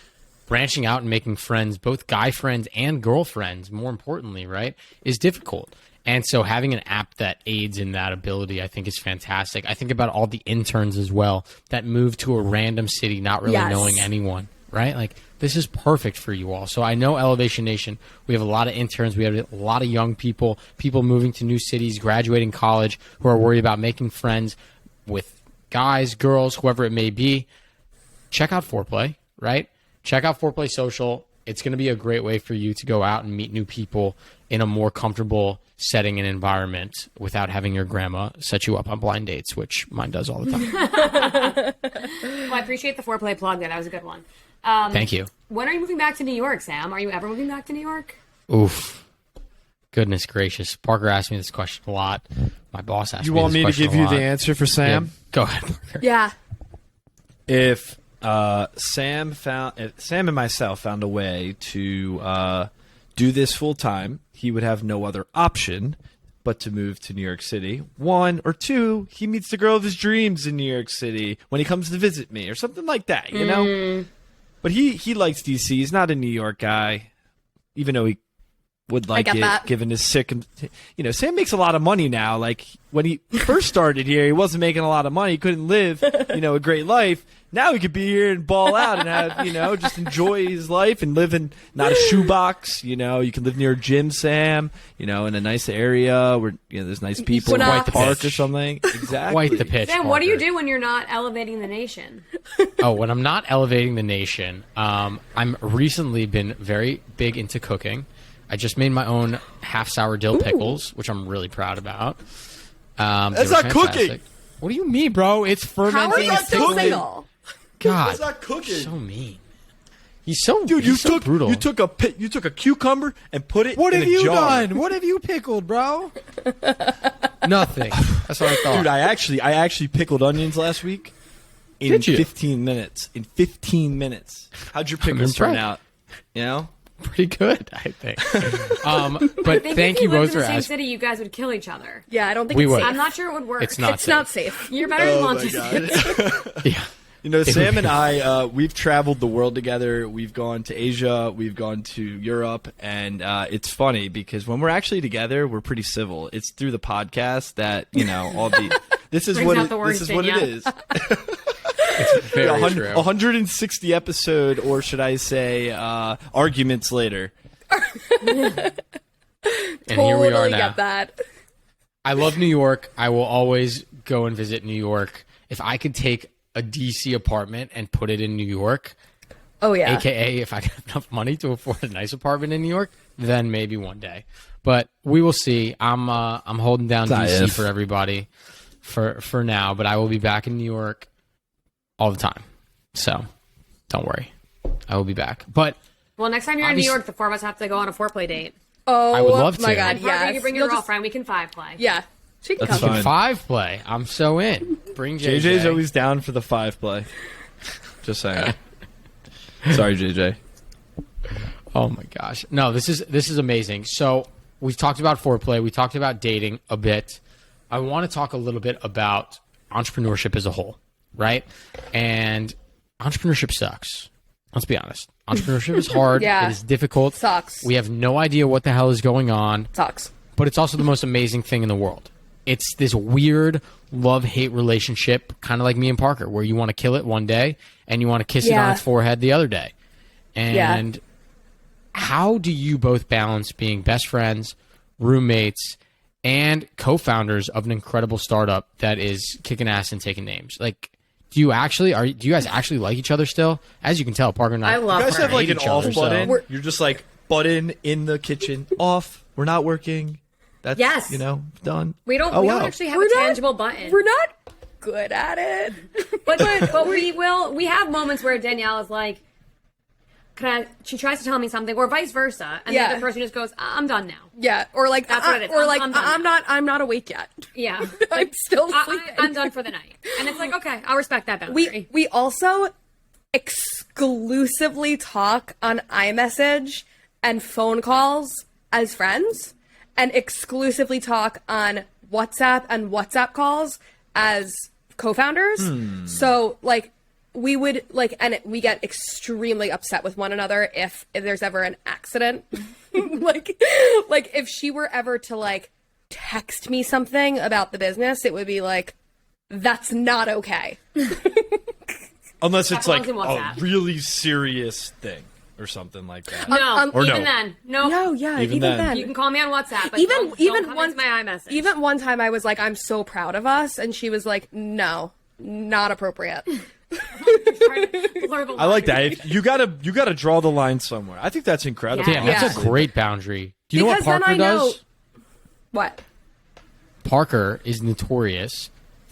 branching out and making friends, both guy friends and girlfriends, more importantly, right, is difficult. And so having an app that aids in that ability, I think is fantastic. I think about all the interns as well that moved to a random city, not really knowing anyone, right? Like, this is perfect for you all. So I know Elevation Nation, we have a lot of interns. We have a lot of young people moving to new cities, graduating college, who are worried about making friends with guys, girls, whoever it may be. Check out Fourplay, right? Check out Fourplay Social. It's going to be a great way for you to go out and meet new people in a more comfortable setting and environment without having your grandma set you up on blind dates, which mine does all the time. Well, I appreciate the Fourplay plug there. That was a good one. Thank you. When are you moving back to New York, Sam? Are you ever moving back to New York? Oof. Goodness gracious. Parker asked me this question a lot. My boss asked me this question a lot. You want me to give you the answer for Sam? Yeah. Go ahead, Parker. Yeah. If Sam and myself found a way to do this full time. He would have no other option but to move to New York City. 1 or 2, he meets the girl of his dreams in New York City when he comes to visit me or something like that, you know? But he likes DC. He's not a New York guy, even though he would like it, that. given his sick. You know, Sam makes a lot of money now. Like, when he first started here, he wasn't making a lot of money. He couldn't live, a great life. Now he could be here and ball out and have, just enjoy his life and live in not a shoebox. You can live near a gym, Sam, in a nice area where, there's nice people, Quite the park or something. Exactly. Quite the pitch. Sam, what do you do when you're not elevating the nation? When I'm not elevating the nation, I'm recently been very big into cooking. I just made my own half sour dill pickles, which I'm really proud about. That's not cooking. What do you mean, bro? It's fermenting. How are you still pickling. single? God, That's not cooking. so mean. He's so Dude, he's so brutal. You took a cucumber and put it What in have a you jar. done? What have you pickled, bro? Nothing. That's what I thought. Dude, I actually pickled onions last week in Did you? 15 minutes. In 15 minutes. How'd your pickles turn impressed. out? Pretty good, I think. But I think thank if you lived both in for the same asking. city, you guys would kill each other. Yeah, I don't think We it's would. safe. I'm not sure it would work. It's not It's safe. not safe. You're better than long Yeah. Sam and I, we've traveled the world together. We've gone to Asia. We've gone to Europe. And it's funny because when we're actually together, we're pretty civil. It's through the podcast that, all the... This is Brings what out the worst it in ya. is. It's very true. 160 episode, or should I say, arguments later. And Totally here we are now. get that. I love New York. I will always go and visit New York. If I could take a DC apartment and put it in New York, Oh yeah. AKA if I have enough money to afford a nice apartment in New York, then maybe one day. But we will see. I'm holding down DC if. for everybody for now, but I will be back in New York all the time. So don't worry. I will be back. But Well, next time you're in New Obviously- York, the four of us have to go on a foreplay date. Oh, I would love my to. God, And Parker, yeah. you bring your girlfriend. We can 5-play. Yeah, she can That's come. fine. 5 play. I'm so in. Bring JJ. JJ's always down for the 5 play. Just saying. Sorry, JJ. Oh my gosh. No, this is amazing. So we've talked about foreplay. We talked about dating a bit. I want to talk a little bit about entrepreneurship as a whole, right? And entrepreneurship sucks. Let's be honest. Entrepreneurship is hard. Yeah. It is difficult. Sucks. We have no idea what the hell is going on, Sucks. but it's also the most amazing thing in the world. It's this weird love-hate relationship, kind of like me and Parker, where you want to kill it one day and you want to kiss it on Yeah. its forehead the other day. And how do you both balance being best friends, roommates, and co-founders of an incredible startup that is kicking ass and taking names? Like, do you guys actually like each other still? As you can tell, Parker and I I love You guys her. have like hate an each off other, button. so- You're just like button in the kitchen. Off. We're not working. That's, Yes. done. We don't. Oh, we wow. don't actually have We're a not- tangible button. We're not good at it. But we will. We have moments where Danielle is like, she tries to tell me something, or vice versa, and Yeah. the other person just goes, "I'm done now." Yeah, or like That's what it is. Or like I'm done I'm not awake yet. Yeah, I'm still sleeping. I'm done for the night, and it's like, okay, I'll respect that boundary. We also exclusively talk on iMessage and phone calls as friends, and exclusively talk on WhatsApp and WhatsApp calls as co-founders. So like we would like, and we get extremely upset with one another if there's ever an accident. like if she were ever to like text me something about the business, it would be like, that's not okay. Unless it's like belongs in WhatsApp. a really serious thing or something like that. No, Or even no. then, no. No, yeah, Even even then. then. You can call me on WhatsApp. But even don't even come one into my iMessage. Even one time, I was like, "I'm so proud of us," and she was like, "No, not appropriate." I like that. If you gotta draw the line somewhere. I think that's incredible. Damn, that's Yeah. a great boundary. Do you know what Because then Parker I know- does? What? Parker is notorious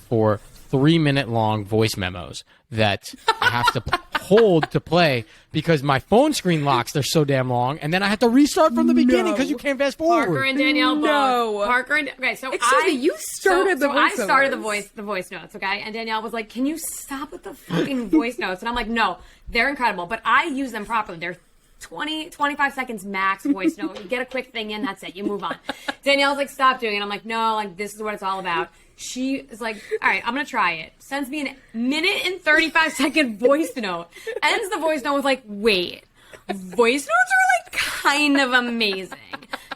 for 3-minute long voice memos that I have to hold to play because my phone screen locks. They're so damn long, and then I have to restart from the beginning because you can't fast forward. Parker and Danielle both. Parker and okay, so Excuse me, you started the voice I started notes. the voice notes, okay? And Danielle was like, "Can you stop with the fucking voice notes?" And I'm like, "No, they're incredible, but I use them properly. They're 20, 25 seconds max voice note. You get a quick thing in, that's it. You move on." Danielle's like, "Stop doing it." I'm like, "No, like this is what it's all about." She is like, "All right, I'm going to try it." Sends me a minute and 35-second voice note. Ends the voice note with like, "Wait, voice notes are like kind of amazing."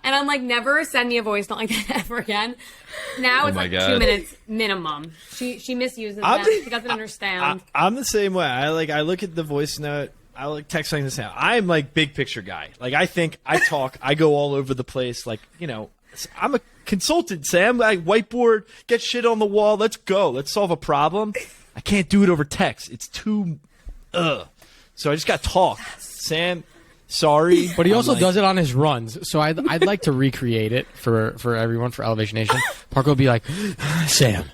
And I'm like, never send me a voice note like that ever again. Now it's like God. 2 minutes minimum. She misuses them. She doesn't understand. I'm the same way. I look at the voice note. I like text something to say. I'm like big picture guy. Like I think, I talk, I go all over the place. Like, you know, I'm a consultant, Sam. I whiteboard, get shit on the wall. Let's go. Let's solve a problem. I can't do it over text. It's too, So I just got to talk. Sam, sorry. But he also does it on his runs, so I'd like to recreate it for everyone, for Elevation Nation. Parker will be like, "Sam,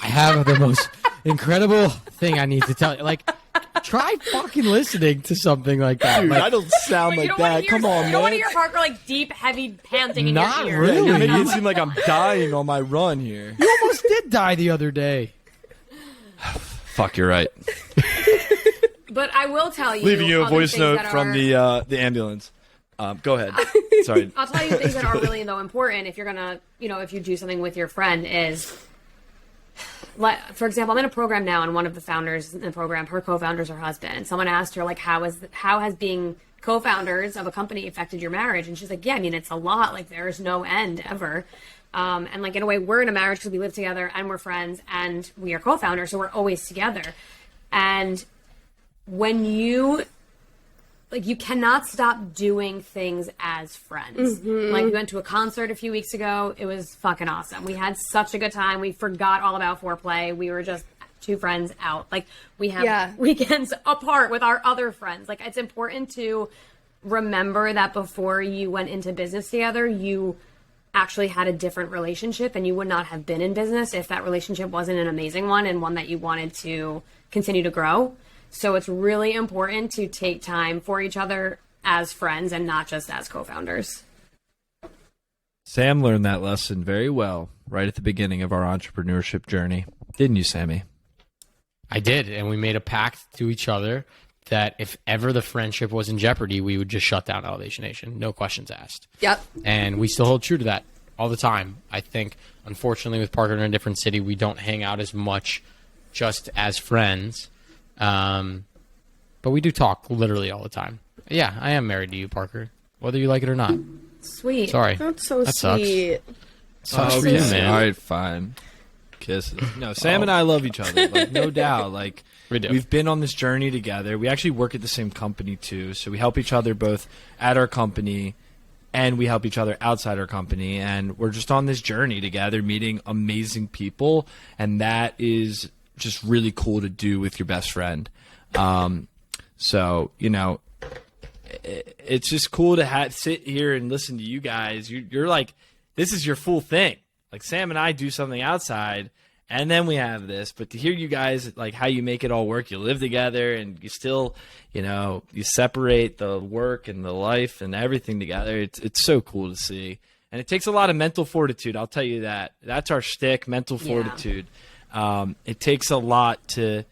I have the most incredible thing I need to tell you." Like, try fucking listening to something like that. Dude, Like, I don't sound like that. Come on, You don't want to man. hear Parker like deep, heavy panting in Not your ear. really. You're making it seem like I'm dying on my run here. you almost did die the other day. Fuck, you're right. But I will tell you, Leaving you a other voice things note that from are- the ambulance. Go ahead. Sorry. I'll tell you things that are really though important if you're gonna, if you do something with your friend is, for example, I'm in a program now, and one of the founders in the program, her co-founder's her husband, and someone asked her like, how has being co-founders of a company affected your marriage? And she's like, yeah, I mean, it's a lot. Like, there is no end ever. And like, in a way, we're in a marriage because we live together and we're friends and we are co-founders, so we're always together. And when you cannot stop doing things as friends. Like, we went to a concert a few weeks ago. It was fucking awesome. We had such a good time. We forgot all about Fourplay. We were just two friends out. Like, we have weekends apart with our other friends. Like, it's important to remember that before you went into business together, you actually had a different relationship, and you would not have been in business if that relationship wasn't an amazing one and one that you wanted to continue to grow. So it's really important to take time for each other as friends and not just as co-founders. Sam learned that lesson very well right at the beginning of our entrepreneurship journey. Didn't you, Sammy? I did, and we made a pact to each other that if ever the friendship was in jeopardy, we would just shut down Elevation Nation. No questions asked. Yep. And we still hold true to that all the time. I think, unfortunately, with Parker in a different city, we don't hang out as much just as friends. But we do talk literally all the time. Yeah, I am married to you, Parker, whether you like it or not. Sweet. Sorry. That's so That sucks. sweet. Sucks for you, man. All right, fine. Kisses. No, Sam and I love each other. Like, no doubt. Like, We do. we've been on this journey together. We actually work at the same company, too. So we help each other both at our company, and we help each other outside our company. And we're just on this journey together, meeting amazing people. And that is just really cool to do with your best friend. So, it's just cool to sit here and listen to you guys. You're like, this is your full thing. Like, Sam and I do something outside, and then we have this. But to hear you guys, like, how you make it all work, you live together, and you still, you separate the work and the life and everything together. It's so cool to see. And it takes a lot of mental fortitude, I'll tell you that. That's our shtick, mental fortitude. It takes a lot to,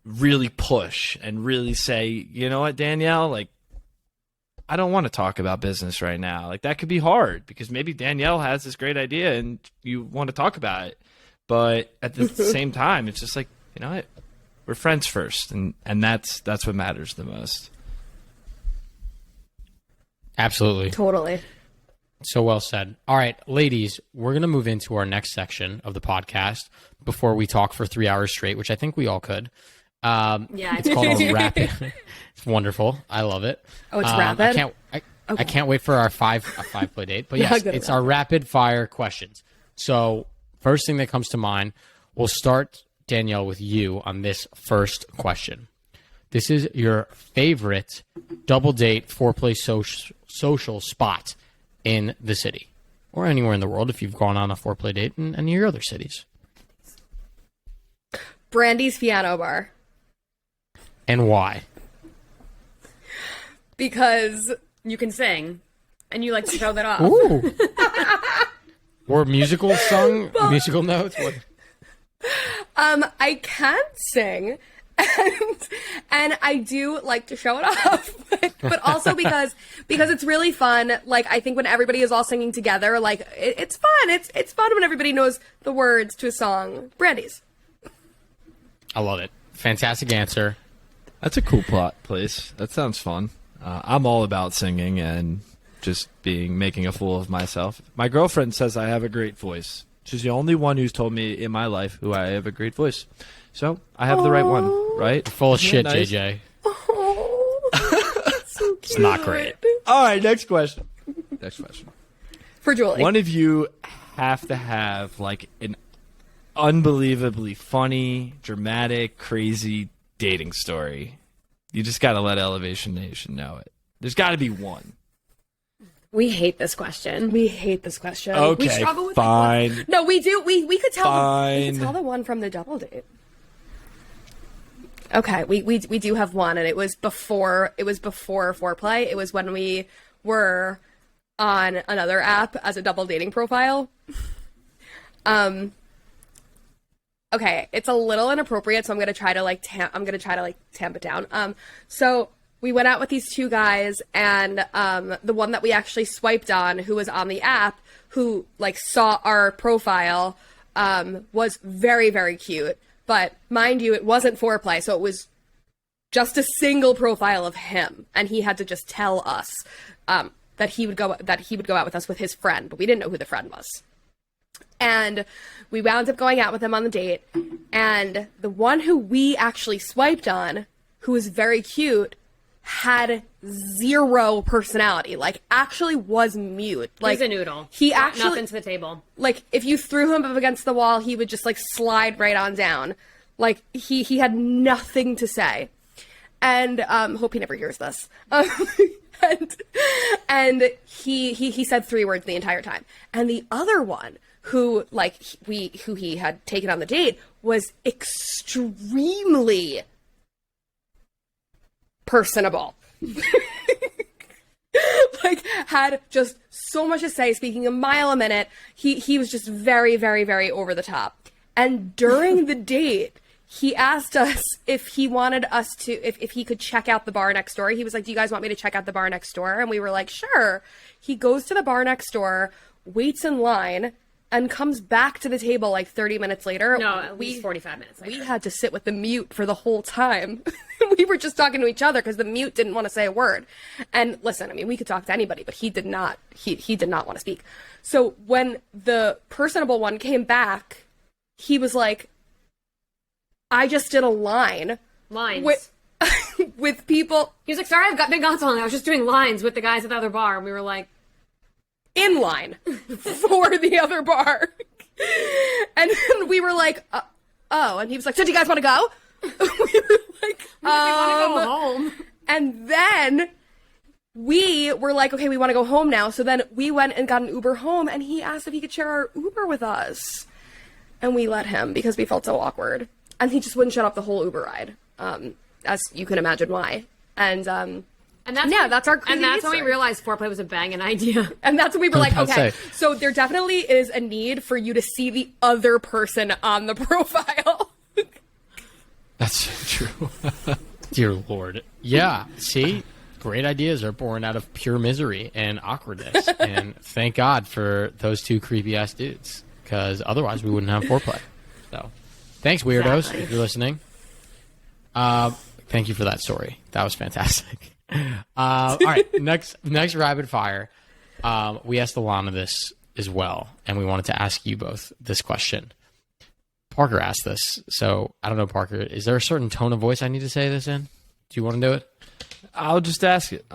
really push and really say, you know what, Danielle, like, I don't want to talk about business right now. Like, that could be hard because maybe Danielle has this great idea and you want to talk about it. But at the same time, it's just like, you know what, we're friends first. And that's what matters the most. Absolutely. Totally. So well said. All right, ladies, we're going to move into our next section of the podcast before we talk for 3 hours straight, which I think we all could. It's called a rapid. It's wonderful. I love it. Oh, it's rapid? I can't wait for our five play date. But yes, it's our rapid fire questions. So first thing that comes to mind, we'll start, Danielle, with you on this first question. This is your favorite double date Fourplay social spot in the city or anywhere in the world if you've gone on a Fourplay date in any of your other cities. Brandy's Piano Bar. And why? Because You can sing, and you like to show that off. Ooh. Or musical notes? What? I can sing, and I do like to show it off, but also because it's really fun. Like, I think when everybody is all singing together, like it's fun. It's fun when everybody knows the words to a song. Brandy's. I love it. Fantastic answer. That's a cool plot place. That sounds fun. I'm all about singing and just making a fool of myself. My girlfriend says I have a great voice. She's the only one who's told me in my life who I have a great voice. So I have the right one, right? Full of shit, Nice. JJ. So cute. It's not great. All right, next question. Next question. For Julie. One of you have to have like an unbelievably funny, dramatic, crazy dating story. You just got to let Elevation Nation know it. There's got to be one. We hate this question. We hate this question. Okay, We struggle with fine. No, we do. We could tell. We Fine. could tell the one from the double date. Okay, we do have one, and it was before Fourplay. It was when we were on another app as a double dating profile. Okay, it's a little inappropriate, so I'm gonna try to tamp it down. So we went out with these two guys, and the one that we actually swiped on, who was on the app, who like saw our profile, was very, very cute. But mind you, it wasn't Fourplay, so it was just a single profile of him, and he had to just tell us that he would go out with us with his friend, but we didn't know who the friend was. And we wound up going out with him on the date, and the one who we actually swiped on, who was very cute, had zero personality. Like, actually was mute. Like, He's a noodle. He Got actually, nothing to the table. like, if you threw him up against the wall, he would just like slide right on down. Like, he had nothing to say. And hope he never hears this. And he said 3 words the entire time. And the other one, who he had taken on the date, was extremely personable. Like, had just so much to say, speaking a mile a minute. He was just very, very, very over the top. And during the date, he asked us if he wanted us to, if he could check out the bar next door. He was like, do you guys want me to check out the bar next door? And we were like, sure. He goes to the bar next door, waits in line, and comes back to the table like 30 minutes later. No, at least 45 minutes later. We had to sit with the mute for the whole time. We were just talking to each other because the mute didn't want to say a word. And listen, I mean, we could talk to anybody, but he did not. He did not want to speak. So when the personable one came back, he was like, I just did a line. Lines. With people He was like, sorry, I've been gone so long. I was just doing lines with the guys at the other bar. And we were like, in line for the other bar. And then we were like, oh. And he was like, so do you guys want to go? We were like, we want to go home. And then we were like, okay, we want to go home now. So then we went and got an Uber home, and he asked if he could share our Uber with us. And we let him because we felt so awkward. And he just wouldn't shut up the whole Uber ride. As you can imagine why. And that's our crazy And that's when we story. realized Fourplay was a banging idea. And that's when we were like, I'll okay, say. so there definitely is a need for you to see the other person on the profile. That's so true. Dear Lord. Yeah. See? Great ideas are born out of pure misery and awkwardness. And thank God for those 2 creepy ass dudes. Because otherwise we wouldn't have Fourplay. So thanks, weirdos, Exactly. if you're listening. Thank you for that story. That was fantastic. All right, next rapid fire. We asked Alana this as well, and we wanted to ask you both this question. Parker asked this, so I don't know, Parker. Is there a certain tone of voice I need to say this in? Do you want to do it? I'll just ask it.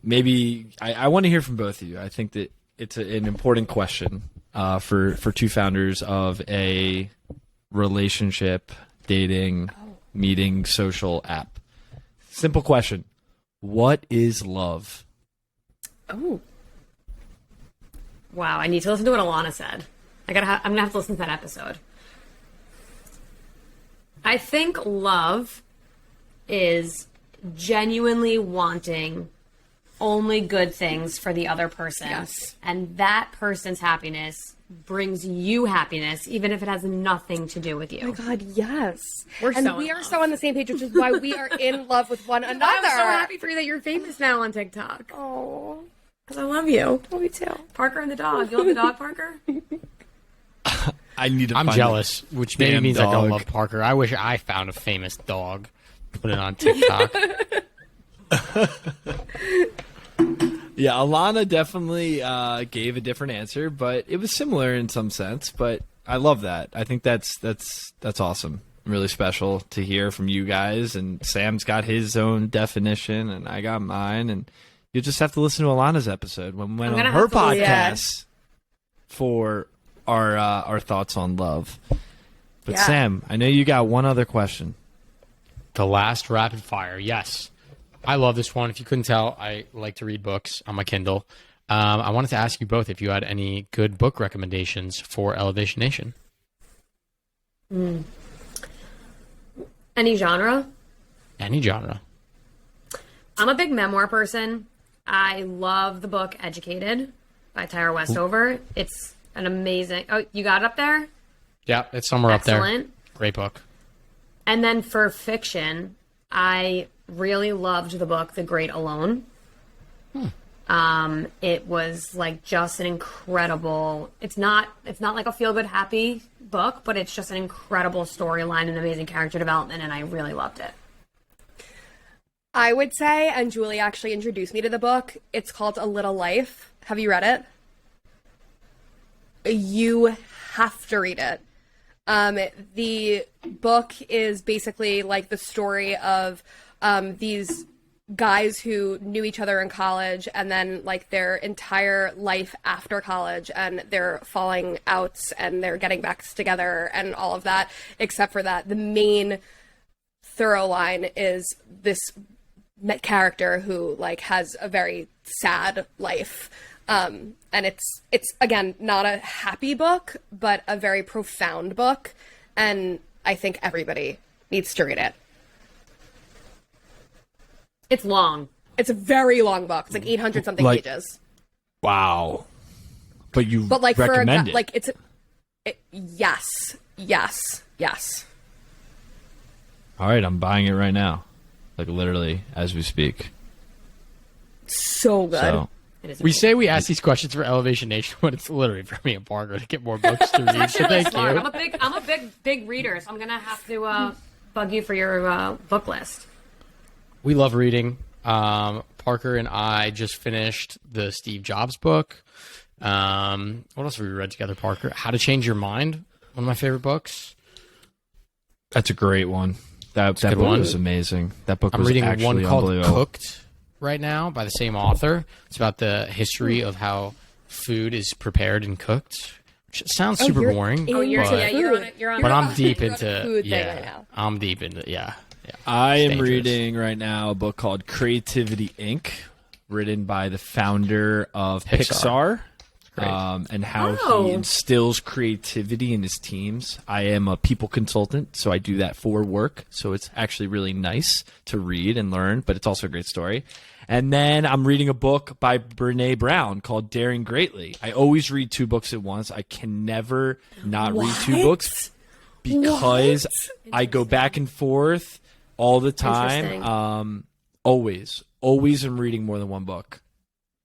Maybe I want to hear from both of you. I think that it's an important question for 2 founders of a relationship, dating, meeting, social app. Simple question. What is love? Oh. Wow, I need to listen to what Alana said. I'm gonna have to listen to that episode. I think love is genuinely wanting only good things for the other person. Yes. And that person's happiness brings you happiness, even if it has nothing to do with you. Oh my God, yes. We're and so we in are love. so on the same page, which is why we are in love with one another. I'm so happy for you that you're famous now on TikTok. Oh, Because I love you. love me too. Parker and the dog. You love the dog, Parker? I need to I'm find jealous, which maybe damn means I don't dog. love Parker. I wish I found a famous dog, put it on TikTok. Yeah, Alana definitely gave a different answer, but it was similar in some sense. But I love that. I think that's awesome. Really special to hear from you guys. And Sam's got his own definition, and I got mine. And you just have to listen to Alana's episode when we went I'm on gonna her have to listen. podcast for our thoughts on love. But Yeah. Sam, I know you got one other question. The last rapid fire. Yes. I love this one. If you couldn't tell, I like to read books on my Kindle. I wanted to ask you both if you had any good book recommendations for Elevation Nation. Any genre? Any genre. I'm a big memoir person. I love the book Educated by Tyra Westover. It's an amazing... Oh, you got it up there? Yeah, it's somewhere up Excellent. there. Great book. And then for fiction, I really loved the book The Great Alone. It was like just an incredible... It's not like a feel-good happy book, but it's just an incredible storyline and amazing character development, and I really loved it. I would say, and Julie actually introduced me to the book, it's called A Little Life. Have you read it? You have to read it. The book is basically like the story of these guys who knew each other in college and then like their entire life after college, and they're falling out and they're getting back together and all of that. Except for that, the main thorough line is this character who like has a very sad life. And it's again not a happy book, but a very profound book, and I think everybody needs to read it. It's long. It's a very long book. It's like 800 something Like- pages. Wow. But you But like recommend for it. like yes. All right, I'm buying it right now. Like literally as we speak. So good. So It is We say we ask these questions for Elevation Nation, but it's literally for me and Parker to get more books to read. So really thank smart. you. I'm a big reader, so I'm gonna have to bug you for your book list. We love reading. Parker and I just finished the Steve Jobs book. What else have we read together, Parker? How to Change Your Mind, one of my favorite books. That's a great one. That good book one. was amazing. That book I'm was reading actually one called unbelievable. Cooked right now by the same author. It's about the history of how food is prepared and cooked, which sounds super you're boring. in- you're but, yeah, you're on it. You're on. but it. I'm deep you're on a into food thing right now. I'm deep into yeah. I It's am dangerous. reading right now a book called Creativity Inc., written by the founder of Pixar. Great. And how Oh. he instills creativity in his teams. I am a people consultant, so I do that for work. So it's actually really nice to read and learn, but it's also a great story. And then I'm reading a book by Brene Brown called Daring Greatly. I always read 2 books at once. I can never not read 2 books because I go back and forth all the time. Interesting. Always am reading more than 1 book.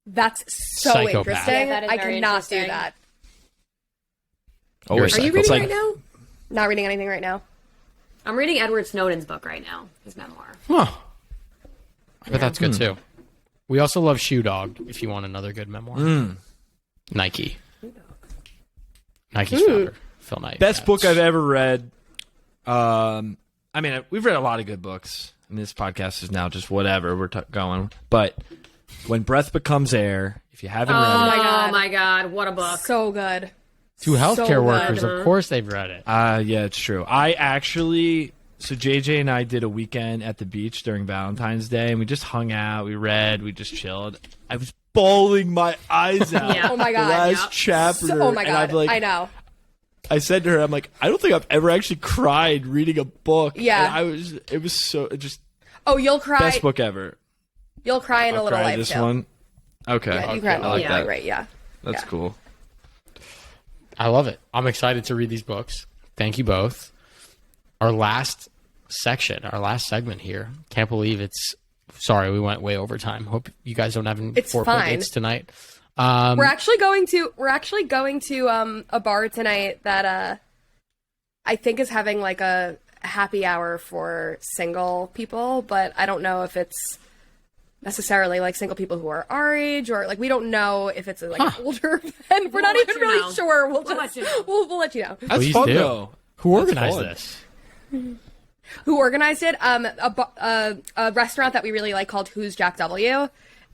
That's so Psychopath. interesting. Yeah, that is I very cannot do interesting. that. Always. Are you It's reading like- right now? Not reading anything right now. I'm reading Edward Snowden's book right now, his memoir. Huh. But that's good too. We also love Shoe Dog. If you want another good memoir, Nike. Nike's founder, Phil Knight. Best Yeah, book it's- I've ever read. I mean, we've read a lot of good books, and this podcast is now just whatever we're going. But When Breath Becomes Air, if you haven't read my it, God. Oh my God, what a book. So good. To healthcare So workers, good. of course they've read it. yeah, it's true. I actually, so JJ and I did a weekend at the beach during Valentine's Day, and we just hung out, we read, we just chilled. I was bawling my eyes out. Yeah. Oh my God. The last Yeah. chapter. Oh my and I'm God. like, I know. I said to her, I'm like, I don't think I've ever actually cried reading a book. Yeah. And it was so, just Oh, you'll cry. best book ever. You'll cry in A Little Life, this too. one? Okay. Yeah, you cry in A I like Little Life, that. right, yeah. That's Yeah. cool. I love it. I'm excited to read these books. Thank you both. Our last section, our last segment here. Can't believe it's. Sorry, we went way over time. Hope you guys don't have any It's foreplay fine. dates tonight. We're actually going to a bar tonight that I think is having like a happy hour for single people, but I don't know if it's necessarily like single people who are our age, or like we don't know if it's like an older event. We're not let even you really know. sure. We'll let you know. We'll let you know. That's Please fun, do. though. Who That's organized fun. this? Who organized it? A restaurant that we really like called Who's Jack W,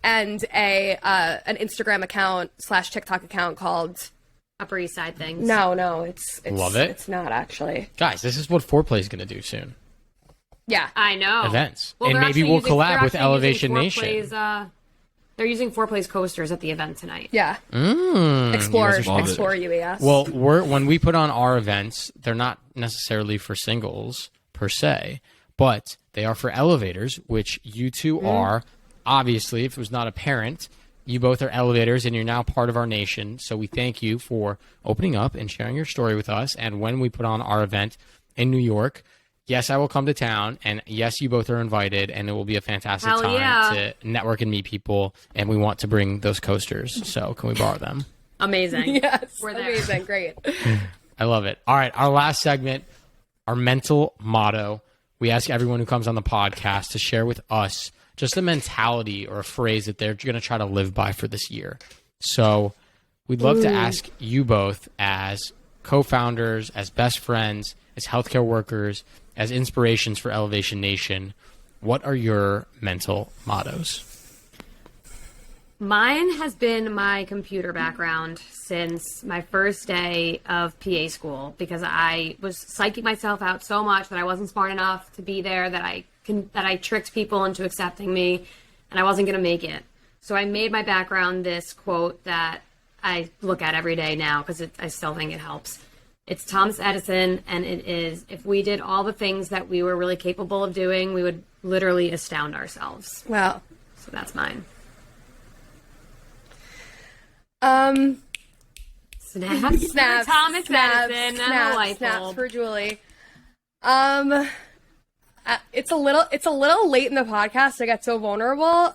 and an Instagram account / TikTok account called. Upper East Side things. No, it's Love it. It's not actually. Guys, this is what Fourplay is going to do soon. Yeah, I know. Events. Well, And they're maybe actually we'll using- collab they're with actually Elevation using Nation. Fourplay's, they're using Fourplay's coasters at the event tonight. yeah. You Explore guys are smart. UES. Well, when we put on our events, they're not necessarily for singles per se, but they are for elevators, which you two are. Obviously, if it was not apparent, you both are elevators and you're now part of our nation. So we thank you for opening up and sharing your story with us. And when we put on our event in New York, yes, I will come to town. And yes, you both are invited. And it will be a fantastic Hell time yeah. to network and meet people. And we want to bring those coasters. So can we borrow them? Amazing. yes, We're there. amazing, great. I love it. All right, our last segment, our mental motto. We ask everyone who comes on the podcast to share with us just a mentality or a phrase that they're going to try to live by for this year. So we'd love to ask you both as co-founders, as best friends, as healthcare workers, as inspirations for Elevation Nation, what are your mental mottos? Mine has been my computer background since my first day of PA school, because I was psyching myself out so much that I wasn't smart enough to be there, that I tricked people into accepting me, and I wasn't going to make it. So I made my background this quote that I look at every day now because I still think it helps. It's Thomas Edison, and it is, if we did all the things that we were really capable of doing, we would literally astound ourselves. Wow. So that's mine. Snaps. Snaps. For Thomas snaps, Edison and snaps, a light snaps bulb. for Julie. It's a little late in the podcast to get so vulnerable.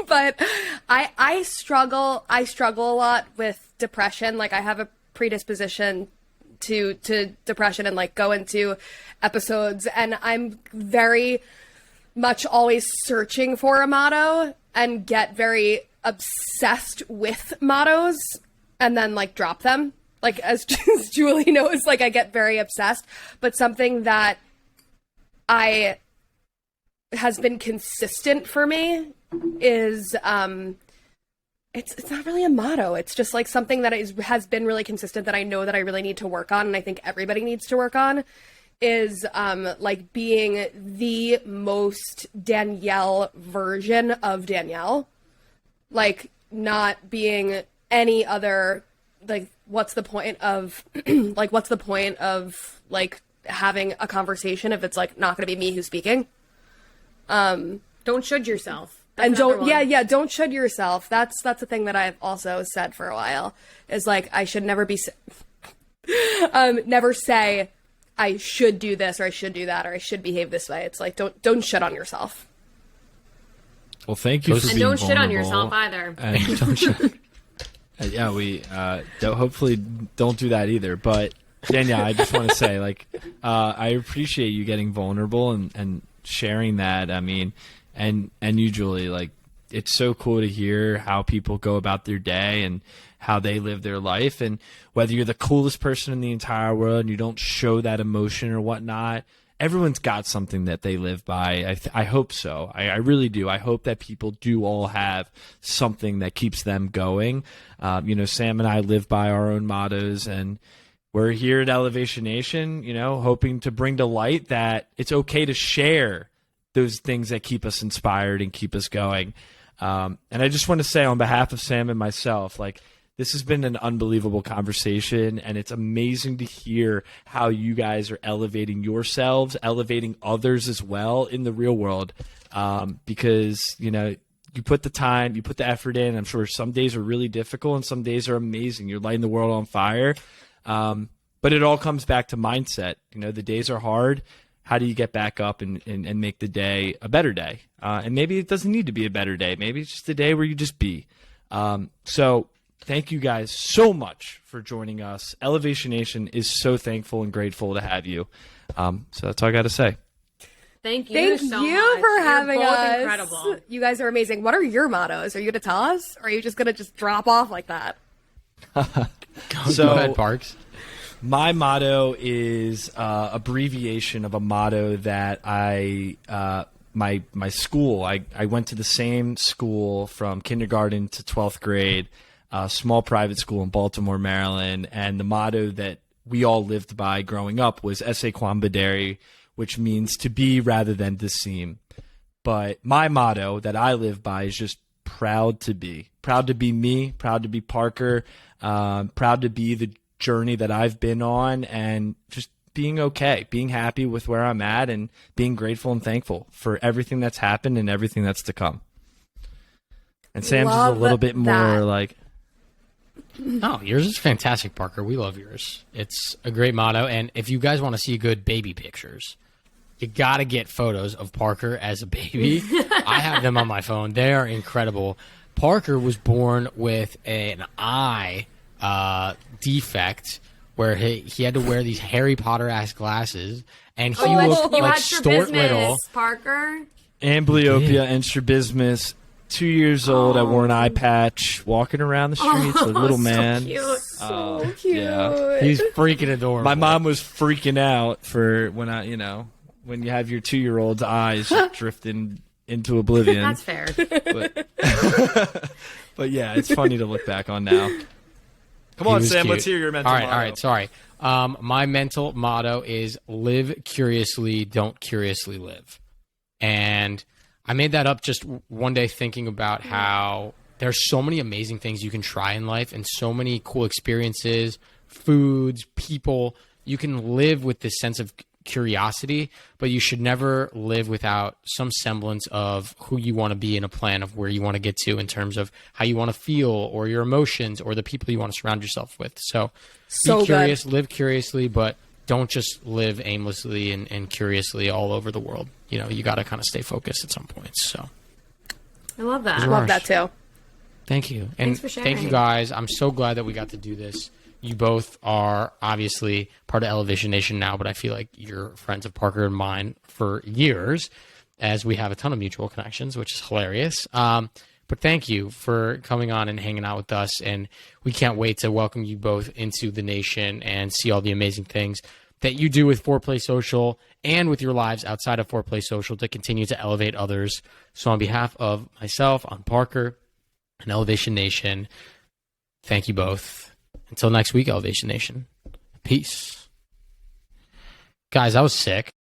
But I struggle a lot with depression. Like, I have a predisposition to depression, and like go into episodes, and I'm very much always searching for a motto and get very obsessed with mottos and then like drop them. Like, as Julie knows, like I get very obsessed, but something that has been consistent for me is it's not really a motto. It's just like something that has been really consistent that I know that I really need to work on, and I think everybody needs to work on, is like being the most Danielle version of Danielle. Like, not being any other, like, what's the point of like having a conversation if it's like not going to be me who's speaking? Don't should yourself. That's And another don't, one. don't should yourself. That's a thing that I've also said for a while, is like, I should never be, never say I should do this or I should do that or I should behave this way. It's like, don't shit on yourself. Well, thank you for And being don't shit on vulnerable. yourself either. And don't shit. Yeah, we hopefully don't do that either. But Danielle, I just want to say, like, I appreciate you getting vulnerable and sharing that. I mean, and you, Julie, like, it's so cool to hear how people go about their day and how they live their life, and whether you're the coolest person in the entire world and you don't show that emotion or whatnot. Everyone's got something that they live by. I hope so. I really do. I hope that people do all have something that keeps them going. Sam and I live by our own mottos, and we're here at Elevation Nation, hoping to bring to light that it's okay to share those things that keep us inspired and keep us going. And I just want to say, on behalf of Sam and myself, like, This has been an unbelievable conversation, and it's amazing to hear how you guys are elevating yourselves, elevating others as well in the real world. Because, you know, you put the time, you put the effort in. I'm sure some days are really difficult and some days are amazing. You're lighting the world on fire. But it all comes back to mindset. You know, the days are hard. How do you get back up and make the day a better day? And maybe it doesn't need to be a better day. Maybe it's just a day where you just be. So thank you guys so much for joining us. Elevation Nation is so thankful and grateful to have you. So that's all I got to say. Thank you Thank so you much. for having You're both us. incredible. You guys are amazing. What are your mottos? Are you going to tell us? Or are you just going to just drop off like that? Go ahead, Parks. My motto is abbreviation of a motto that my school. I went to the same school from kindergarten to 12th grade, a small private school in Baltimore, Maryland, and the motto that we all lived by growing up was Esse quam videre, which means to be rather than to seem. But my motto that I live by is just proud to be me, proud to be Parker, proud to be the journey that I've been on, and just being okay, being happy with where I'm at, and being grateful and thankful for everything that's happened and everything that's to come. And Sam's is a little bit more like... No, yours is fantastic, Parker. We love yours. It's a great motto. And if you guys want to see good baby pictures, you got to get photos of Parker as a baby. I have them on my phone. They are incredible. Parker was born with an eye defect where he had to wear these Harry Potter-ass glasses, and he looked you like had Stuart Little. Parker. Amblyopia and strabismus. 2 years old, I wore an eye patch, walking around the streets, a little man. Cute. So cute. Yeah. He's freaking adorable. My mom was freaking out for when when you have your 2-year-old's eyes drifting into oblivion. That's fair. But yeah, it's funny to look back on now. Come on, Sam, cute. Let's hear your mental motto. All right, sorry. My mental motto is live curiously, don't curiously live. And I made that up just one day thinking about how there's so many amazing things you can try in life and so many cool experiences, foods, people. You can live with this sense of curiosity, but you should never live without some semblance of who you want to be and a plan of where you want to get to in terms of how you want to feel or your emotions or the people you want to surround yourself with. So be curious, live curiously, but don't just live aimlessly and curiously all over the world. You know, you got to kind of stay focused at some points. So I love that. I love that too. thank you. And Thanks for thank you sharing. guys. I'm so glad that we got to do this. You both are obviously part of Elevation Nation now, but I feel like you're friends of Parker and mine for years, as we have a ton of mutual connections, which is hilarious. But thank you for coming on and hanging out with us, and we can't wait to welcome you both into the nation and see all the amazing things that you do with Fourplay Social and with your lives outside of Fourplay Social to continue to elevate others. So on behalf of myself, on Parker, and Elevation Nation, thank you both. Until next week, Elevation Nation. Peace. Guys, I was sick.